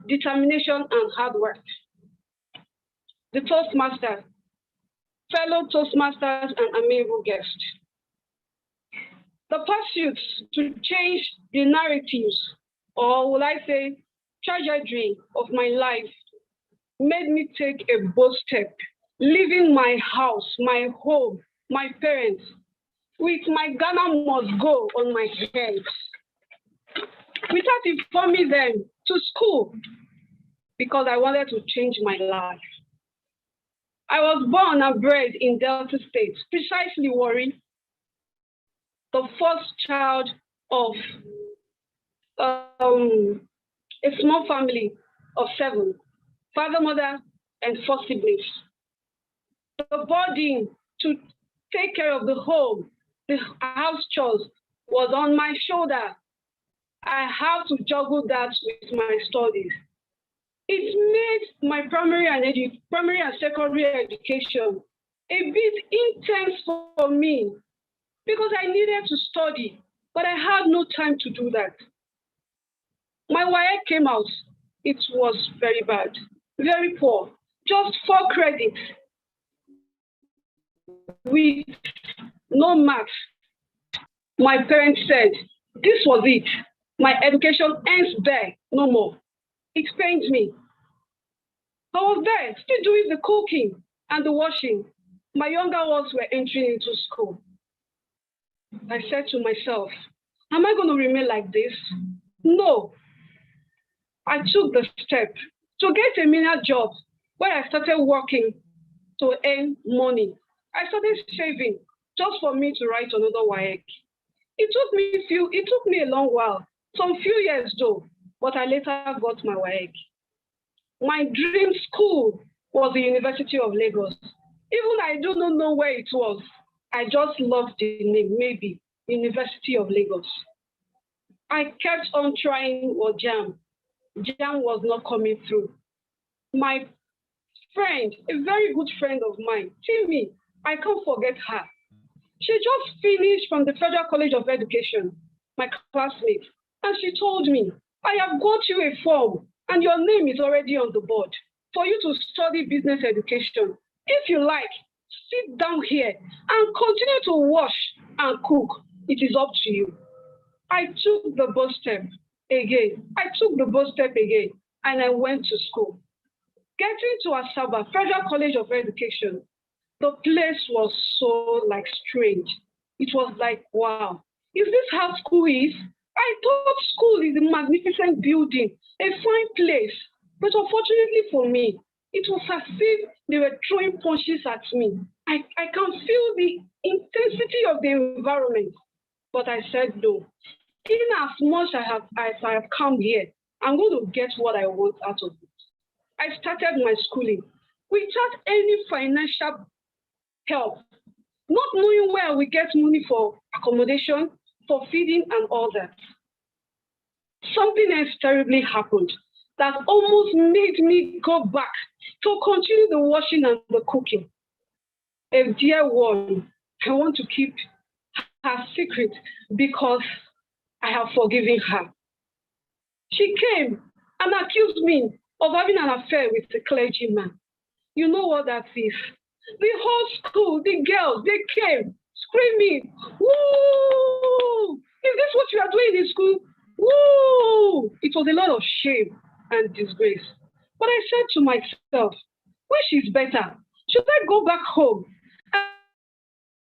determination, and hard work. The Toastmaster, fellow Toastmasters and amiable guests. The pursuit to change the narratives, or will I say, trajectory of my life, made me take a bold step, leaving my house, my home, my parents, with my Ghana must go on my head, without informing them, to school, because I wanted to change my life. I was born and bred in Delta State, precisely Warri, the first child of a small family of 7, father, mother, and 4 siblings. The burden to take care of the home, the house chores, was on my shoulder. I have to juggle that with my studies. It made my primary and secondary education a bit intense for me because I needed to study, but I had no time to do that. My WAEC came out. It was very bad, very poor, just 4 credits with no maths. My parents said, this was it. My education ends there, no more. It pains me. I was there, still doing the cooking and the washing. My younger ones were entering into school. I said to myself, am I going to remain like this? No. I took the step to get a menial job where I started working to earn money. I started saving just for me to write another WAEC. It took me a long while, some few years though, but I later got my WAEC. My dream school was the University of Lagos. Even I do not know where it was. I just loved the name, maybe University of Lagos. I kept on trying for JAM. JAM was not coming through. My friend, a very good friend of mine, Timmy, I can't forget her. She just finished from the Federal College of Education, my classmate, and she told me, I have got you a form and your name is already on the board for you to study business education. If you like, sit down here and continue to wash and cook. It is up to you. I took the bus step again. And I went to school. Getting to Asaba, Federal College of Education, the place was so strange. It was like, wow, is this how school is? I thought school is a magnificent building, a fine place. But unfortunately for me, it was as if they were throwing punches at me. I can feel the intensity of the environment. But I said no. In as much as I have come here, I'm going to get what I want out of it. I started my schooling without any financial help, not knowing where we get money for accommodation, for feeding and all that. Something else terribly happened that almost made me go back to continue the washing and the cooking. A dear one, I want to keep her secret because I have forgiven her. She came and accused me of having an affair with the clergyman. You know what that is? The whole school, the girls, they came screaming, "Woo! Is this what you are doing in school? Woo!" It was a lot of shame and disgrace. But I said to myself, which is better? Should I go back home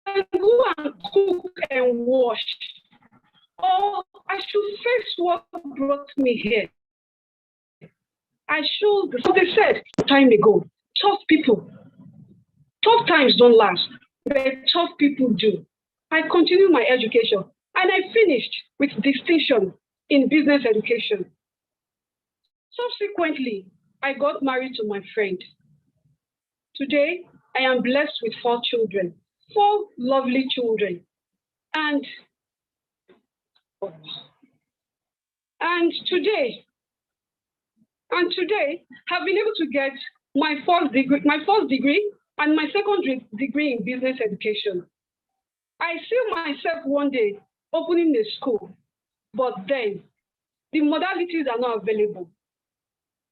and go and cook and wash? Or I should face what brought me here? I should, so they said time ago, tough people. Tough times don't last, but tough people do. I continued my education and I finished with distinction in business education. Subsequently, I got married to my friend. Today, I am blessed with 4 children, 4 lovely children. And today, I've been able to get my first degree and my second degree in business education. I see myself one day opening a school, but then the modalities are not available.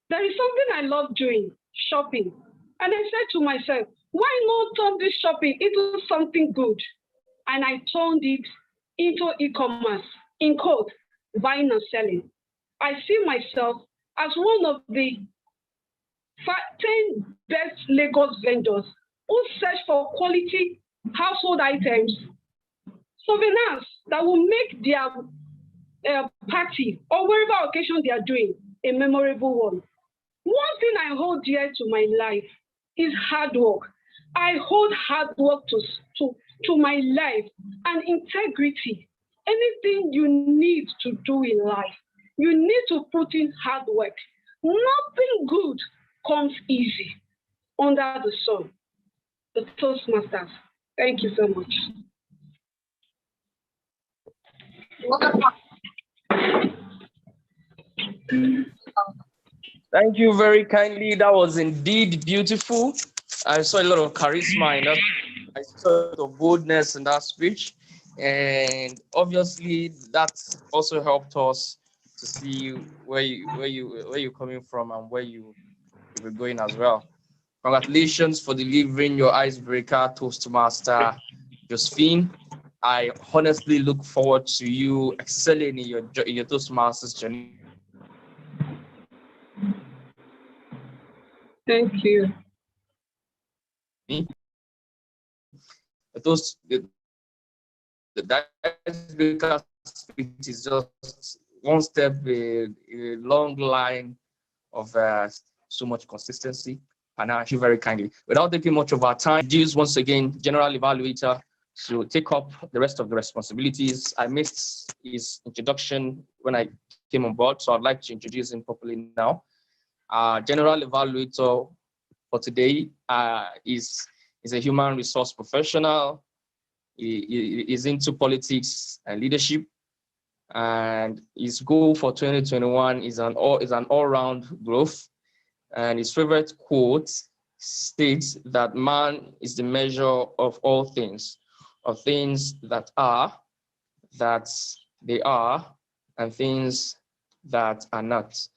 There is something I love doing, shopping. And I said to myself, why not turn this shopping into something good? And I turned it into e-commerce, in quote, buying and selling. I see myself as one of the 10 best Lagos vendors who search for quality household items, souvenirs that will make their party or whatever occasion they are doing a memorable one. One thing I hold dear to my life is hard work. I hold hard work to my life and integrity. Anything you need to do in life, you need to put in hard work. Nothing good comes easy under the sun. The Toastmasters. Thank you so much. Thank you very kindly. That was indeed beautiful. I saw a lot of charisma in that. I saw a lot of boldness in that speech. And obviously that also helped us to see where you're coming from and where you're going as well. Congratulations for delivering your icebreaker, Toastmaster Josephine. I honestly look forward to you excelling in your Toastmasters journey. Thank you. The icebreaker speech is just one step, a long line of so much consistency. And I you very kindly. Without taking much of our time, introduce once again General Evaluator to take up the rest of the responsibilities. I missed his introduction when I came on board, so I'd like to introduce him properly now. General Evaluator for today is a human resource professional. He is into politics and leadership, and his goal for 2021 is an all-round growth. And his favorite quote states that man is the measure of all things, of things that they are, and things that are not,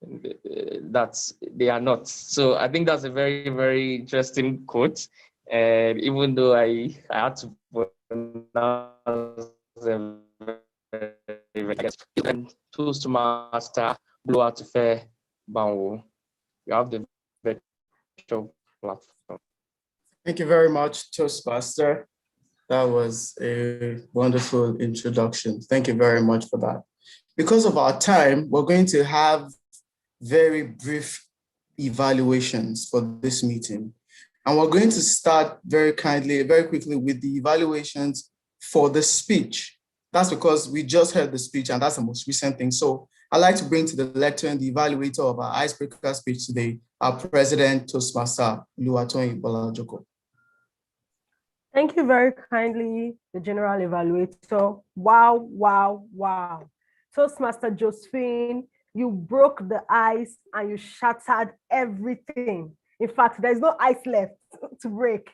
that they are not. So I think that's a very, very interesting quote. And even though I had to pronounce them and Toastmaster, blow out to fair Banwo. You have the virtual platform. Thank you very much, Toastmaster. That was a wonderful introduction. Thank you very much for that. Because of our time, we're going to have very brief evaluations for this meeting. And we're going to start very quickly with the evaluations for the speech. That's because we just heard the speech and that's the most recent thing. So I'd like to bring to the lectern and the evaluator of our Icebreaker Speech today, our president, Toastmaster, Oluwatoyin. Thank you very kindly, the general evaluator. Wow, wow, wow. Toastmaster Josephine, you broke the ice and you shattered everything. In fact, there's no ice left to break.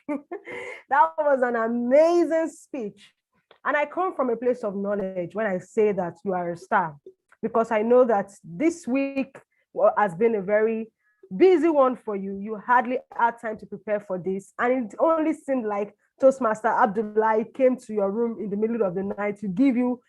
That was an amazing speech. And I come from a place of knowledge when I say that you are a star, because I know that this week has been a very busy one for you. You hardly had time to prepare for this. And it only seemed like Toastmaster Abdullahi came to your room in the middle of the night to give you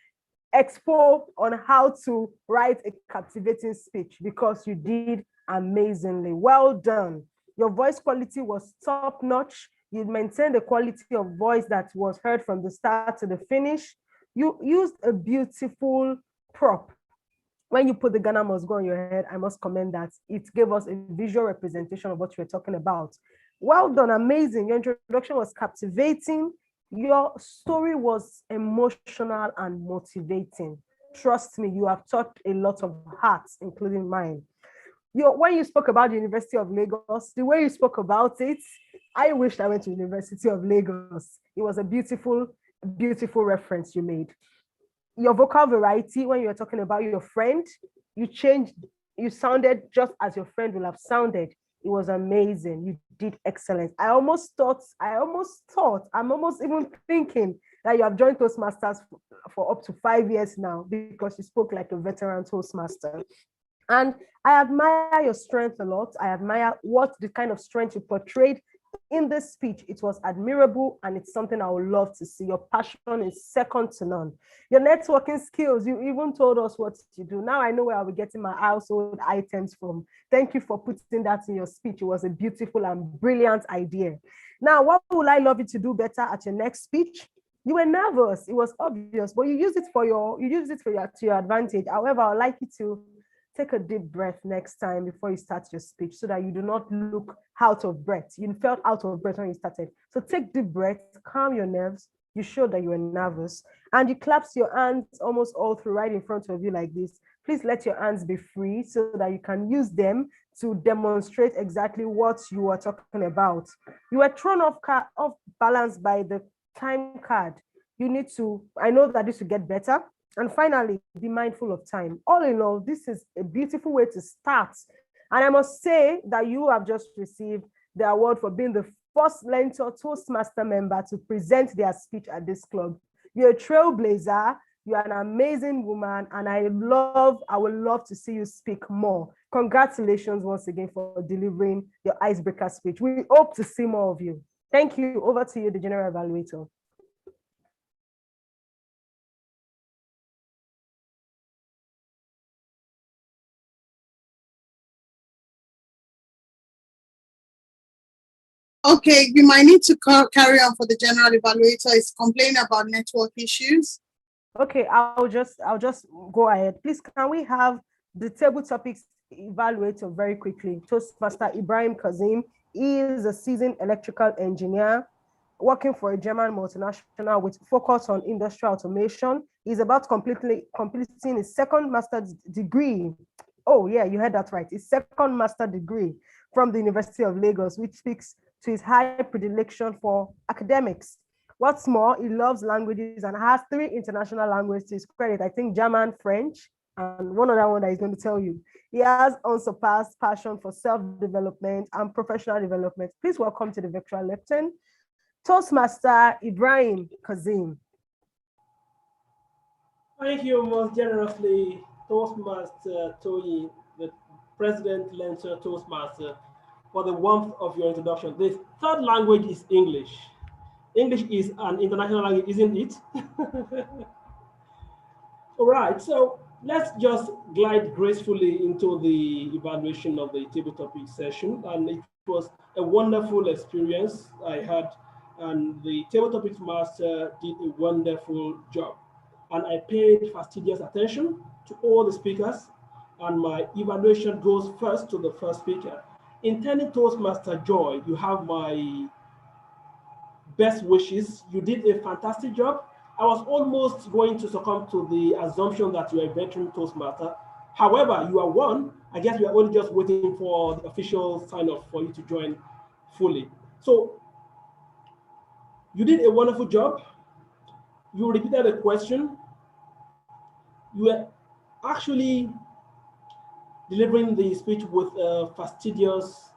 expo on how to write a captivating speech, because you did amazingly. Well done. Your voice quality was top notch. You maintained the quality of voice that was heard from the start to the finish. You used a beautiful prop. When you put the Ghana must go on your head, I must commend that. It gave us a visual representation of what you were talking about. Well done, amazing. Your introduction was captivating. Your story was emotional and motivating. Trust me, you have touched a lot of hearts, including mine. When you spoke about the University of Lagos, the way you spoke about it, I wished I went to the University of Lagos. It was a beautiful, beautiful reference you made. Your vocal variety, when you were talking about your friend, you sounded just as your friend will have sounded. It was amazing. You did excellent. I'm almost even thinking that you have joined Toastmasters for up to 5 years now, because you spoke like a veteran Toastmaster. And I admire your strength a lot. I admire the kind of strength you portrayed in this speech. It was admirable, and it's something I would love to see. Your passion is second to none. Your networking skills, you even told us what you do. Now I know where I'll be getting my household items from. Thank you for putting that in your speech. It was a beautiful and brilliant idea. Now, what would I love you to do better at your next speech? You were nervous. It was obvious, but you used it to your advantage. However, I'd like you to take a deep breath next time before you start your speech, so that you do not look out of breath. You felt out of breath when you started. So take deep breath, calm your nerves. You showed that you were nervous, and you clasped your hands almost all through right in front of you like this. Please let your hands be free so that you can use them to demonstrate exactly what you are talking about. You were thrown off balance by the time card. I know that this will get better. And finally, be mindful of time. All in all, this is a beautiful way to start. And I must say that you have just received the award for being the first Learntor Toastmaster member to present their speech at this club. You're a trailblazer, you're an amazing woman, and I would love to see you speak more. Congratulations once again for delivering your icebreaker speech. We hope to see more of you. Thank you. Over to you, the general evaluator. Okay, you might need to carry on for the general evaluator. Is complaining about network issues. Okay, I'll just go ahead. Please, can we have the table topics evaluator very quickly? Toastmaster Ibrahim Kazim. He is a seasoned electrical engineer working for a German multinational with focus on industrial automation. He's about completing his second master's degree. Oh yeah, you heard that right. His second master's degree from the University of Lagos, which speaks to his high predilection for academics. What's more, he loves languages and has 3 international languages to his credit. I think German, French, and one other one that he's going to tell you. He has unsurpassed passion for self-development and professional development. Please welcome to the virtual lectern, Toastmaster Ibrahim Kazim. Thank you most generously, Toastmaster Toyi, the President Learntor Toastmaster. for the warmth of your introduction. The third language is English. English is an international language, isn't it? All right, so let's just glide gracefully into the evaluation of the table topic session. And it was a wonderful experience I had, and the table topics master did a wonderful job. And I paid fastidious attention to all the speakers, and my evaluation goes first to the first speaker. Intending Toastmaster Joy, you have my best wishes. You did a fantastic job. I was almost going to succumb to the assumption that you are a veteran Toastmaster. However, you are one. I guess we are only just waiting for the official sign off for you to join fully. So you did a wonderful job. You repeated a question. You were actually delivering the speech with a fastidious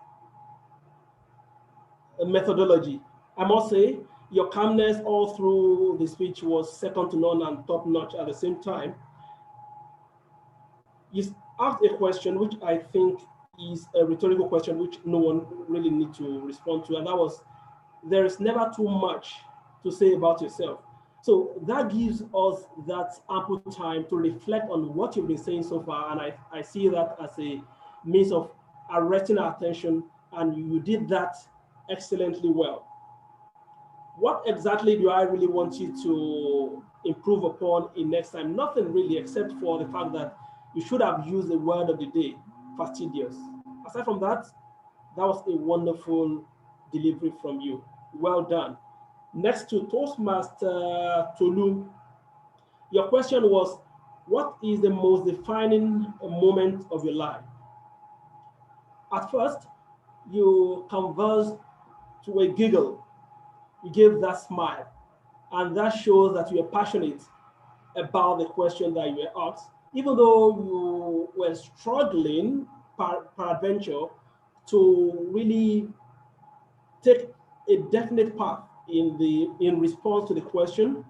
methodology. I must say, your calmness all through the speech was second to none and top notch at the same time. You asked a question which I think is a rhetorical question which no one really needs to respond to, and that was, there is never too much to say about yourself. So that gives us that ample time to reflect on what you've been saying so far, and I see that as a means of arresting our attention, and you did that excellently well. What exactly do I really want you to improve upon in next time? Nothing really, except for the fact that you should have used the word of the day, fastidious. Aside from that, that was a wonderful delivery from you. Well done. Next to Toastmaster Tolu, your question was, what is the most defining moment of your life? At first, you conversed to a giggle. You gave that smile, and that shows that you are passionate about the question that you were asked, even though you were struggling peradventure to really take a definite path in response to the question.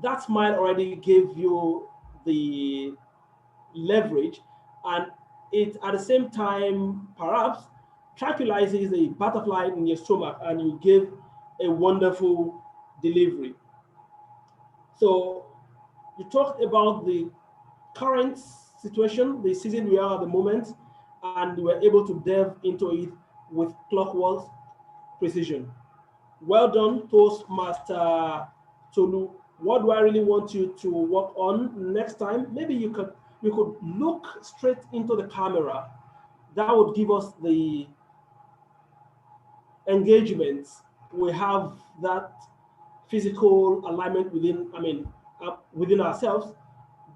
That smile already gave you the leverage, and it at the same time perhaps tranquilizes a butterfly in your stomach, and you give a wonderful delivery. So you talked about the current situation, the season we are at the moment, and you were able to delve into it with clockwork precision. Well done, Toastmaster Tolu. What do I really want you to work on next time? Maybe you could look straight into the camera. That would give us the engagement. We have that physical alignment within ourselves.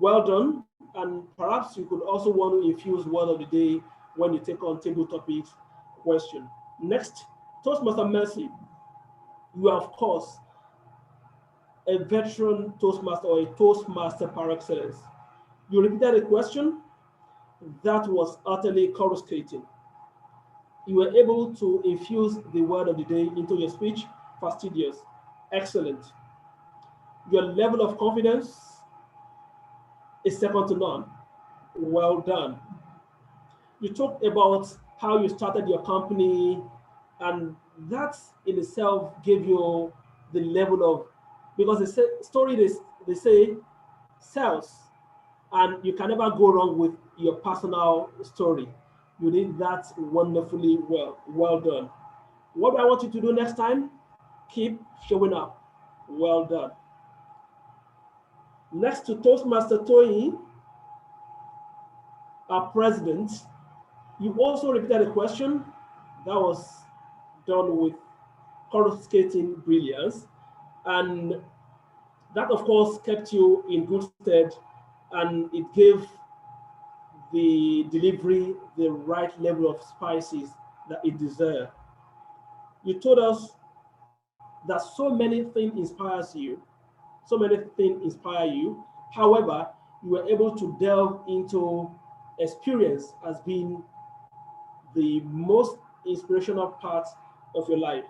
Well done. And perhaps you could also want to infuse word of the day when you take on table topics question. Next, Toastmaster Mercy. You are, of course, a veteran Toastmaster or a Toastmaster par excellence. You repeated a question that was utterly coruscating. You were able to infuse the word of the day into your speech. Fastidious. Excellent. Your level of confidence is second to none. Well done. You talked about how you started your company, and that in itself gave you the level of, because the story they say sells, and you can never go wrong with your personal story. You did that wonderfully well. Well done. What I want you to do next time, keep showing up. Well done. Next to Toastmaster Toyi, our president, you also repeated a question that was done with coruscating brilliance. And that, of course, kept you in good stead, and it gave the delivery the right level of spices that it deserved. You told us that so many things inspires you, so many things inspire you. However, you were able to delve into experience as being the most inspirational part of your life.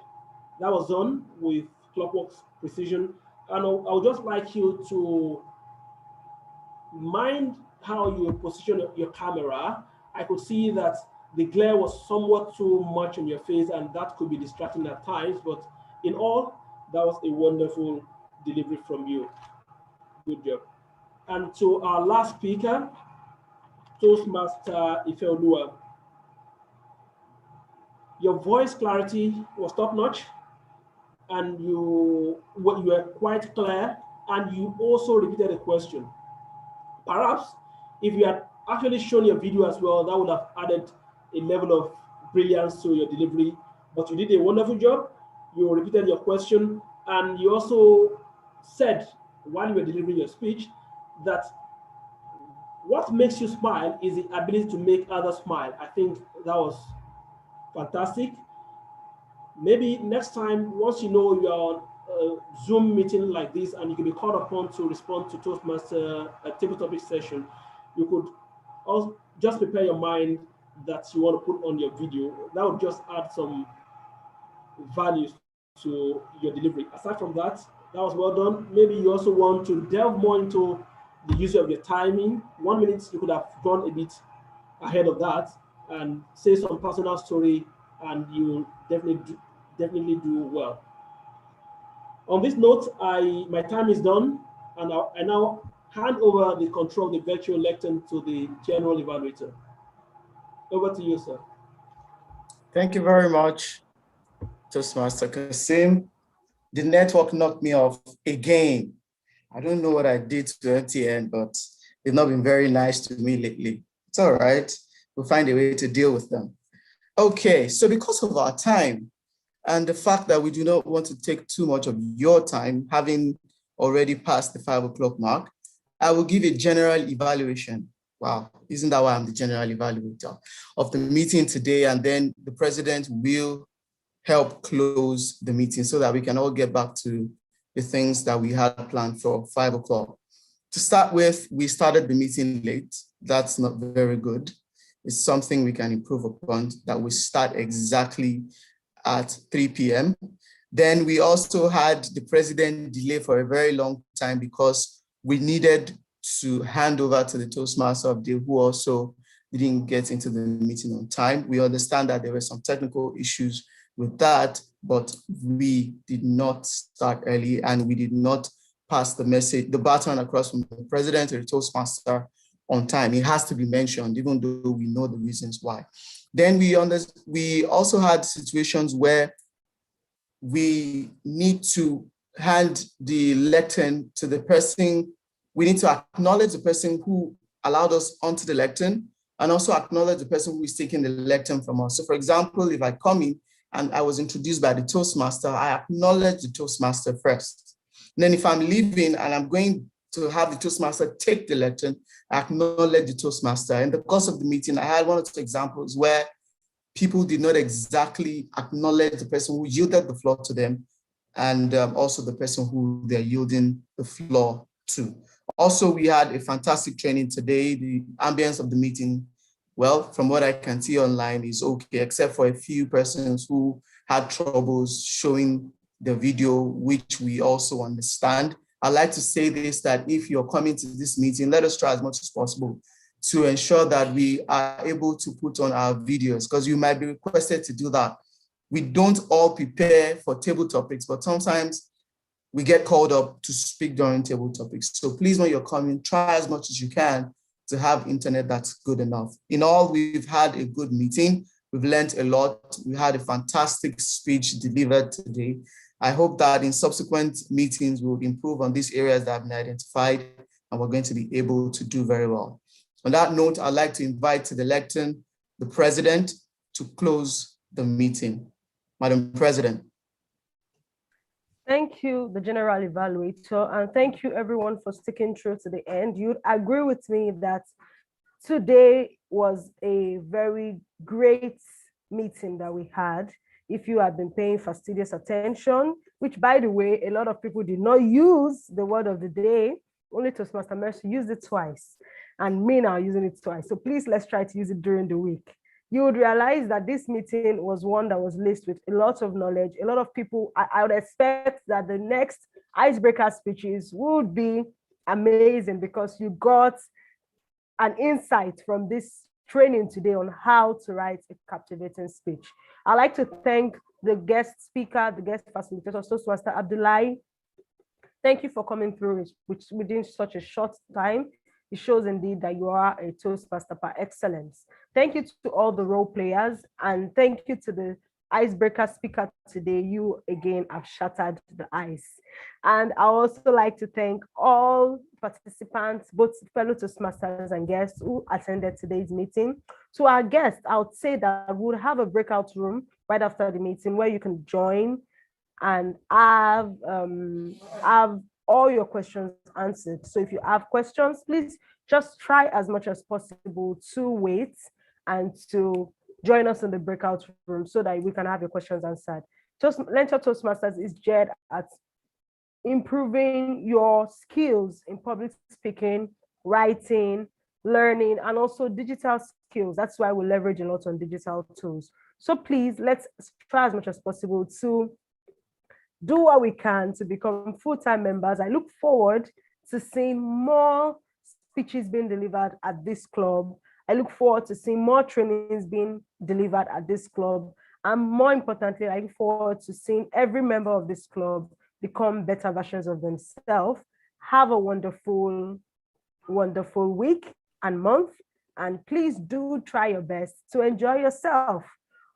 That was done with clockwork precision. And I would just like you to mind how you position your camera. I could see that the glare was somewhat too much on your face, and that could be distracting at times. But in all, that was a wonderful delivery from you. Good job. And to our last speaker, Toastmaster Ifeoluwa. Your voice clarity was top notch, and you were quite clear, and you also repeated the question. Perhaps if you had actually shown your video as well, that would have added a level of brilliance to your delivery. But you did a wonderful job. You repeated your question, and you also said while you were delivering your speech that what makes you smile is the ability to make others smile. I think that was fantastic. Maybe next time, once you know you're on a Zoom meeting like this and you can be called upon to respond to Toastmaster table topic session, you could also just prepare your mind that you want to put on your video. That would just add some values to your delivery. Aside from that, that was well done. Maybe you also want to delve more into the use of your timing. 1 minute, you could have gone a bit ahead of that and say some personal story, and you definitely do well. On this note, my time is done, and I now hand over the control of the virtual lectern to the general evaluator. Over to you, sir. Thank you very much, Toastmaster Kasim. The network knocked me off again. I don't know what I did to MTN, but they've not been very nice to me lately. It's all right. We'll find a way to deal with them. Okay, so because of our time and the fact that we do not want to take too much of your time, having already passed the 5 o'clock mark, I will give a general evaluation. Wow, isn't that why I'm the general evaluator of the meeting today? And then the president will help close the meeting so that we can all get back to the things that we had planned for 5 o'clock. To start with, we started the meeting late. That's not very good. It's something we can improve upon, that we start exactly at 3 p.m. Then we also had the president delay for a very long time because we needed to hand over to the Toastmaster of the day, who also didn't get into the meeting on time. We understand that there were some technical issues with that, but we did not start early and we did not pass the baton across from the president to the Toastmaster on time. It has to be mentioned, even though we know the reasons why. Then we also had situations where we need to hand the lectern to the person. We need to acknowledge the person who allowed us onto the lectern and also acknowledge the person who is taking the lectern from us. So for example, if I come in and I was introduced by the Toastmaster, I acknowledge the Toastmaster first. And then if I'm leaving and I'm going to have the Toastmaster take the lectern, I acknowledge the Toastmaster. In the course of the meeting, I had one or two examples where people did not exactly acknowledge the person who yielded the floor to them and also the person who they're yielding the floor to. Also, we had a fantastic training today. The ambience of the meeting, well, from what I can see online, is okay, except for a few persons who had troubles showing the video, which we also understand. I'd like to say this, that if you're coming to this meeting, let us try as much as possible to ensure that we are able to put on our videos, because you might be requested to do that. We don't all prepare for table topics, but sometimes we get called up to speak during table topics. So please, when you're coming, try as much as you can to have internet that's good enough. In all, we've had a good meeting. We've learned a lot. We had a fantastic speech delivered today. I hope that in subsequent meetings, we'll improve on these areas that have been identified, and we're going to be able to do very well. On that note, I'd like to invite to the lectern the president to close the meeting. Madam President. Thank you, the general evaluator, and thank you everyone for sticking through to the end. You'd agree with me that today was a very great meeting that we had. If you have been paying fastidious attention, which by the way, a lot of people did not use the word of the day, only Toastmaster Mercy used it twice, and me now using it twice. So please, let's try to use it during the week. You would realize that this meeting was one that was laced with a lot of knowledge. A lot of people, I would expect that the next icebreaker speeches would be amazing because you got an insight from this training today on how to write a captivating speech. I'd like to thank the guest speaker, the guest facilitator, Toastmaster Abdullahi. Thank you for coming through within such a short time. It shows indeed that you are a Toastmaster par excellence. Thank you to all the role players, and thank you to the icebreaker speaker today. You again have shattered the ice. And I also like to thank all participants, both fellow Toastmasters and guests who attended today's meeting. To our guests, I would say that we'll have a breakout room right after the meeting where you can join and have all your questions answered. So if you have questions, please just try as much as possible to wait and to join us in the breakout room so that we can have your questions answered. Learntor Toastmasters is geared at improving your skills in public speaking, writing, learning, and also digital skills. That's why we leverage a lot on digital tools. So please, let's try as much as possible to do what we can to become full-time members. I look forward to seeing more speeches being delivered at this club. I look forward to seeing more trainings being delivered at this club. And more importantly, I look forward to seeing every member of this club become better versions of themselves. Have a wonderful, wonderful week and month. And please do try your best to enjoy yourself.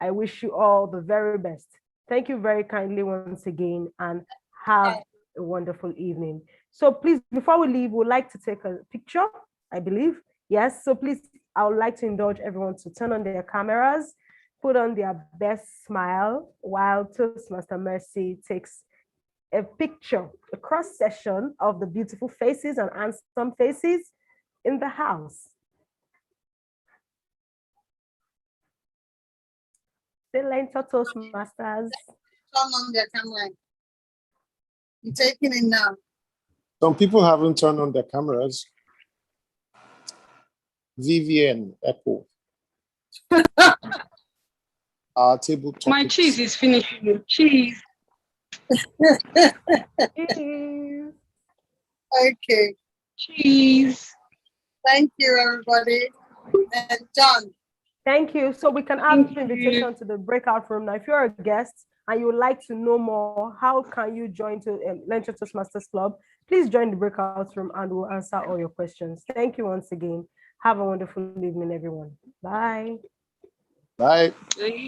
I wish you all the very best. Thank you very kindly once again, and have a wonderful evening. So please, before we leave, we'd like to take a picture, I believe. Yes, so please, I would like to indulge everyone to turn on their cameras, put on their best smile while Toastmaster Mercy takes a picture, a cross section of the beautiful faces and handsome faces in the house. The Learntor Toastmasters. Turn on their camera. You're taking it now. Some people haven't turned on their cameras. Vivian Echo. Our table topics. My cheese is finishing. Cheese. Cheese. Okay. Cheese. Thank you, everybody. And John. Thank you. So we can have an invitation to the breakout room. Now, if you're a guest and you would like to know more, how can you join to Learntor Toastmasters Club? Please join the breakout room and we'll answer all your questions. Thank you once again. Have a wonderful evening, everyone. Bye. Bye.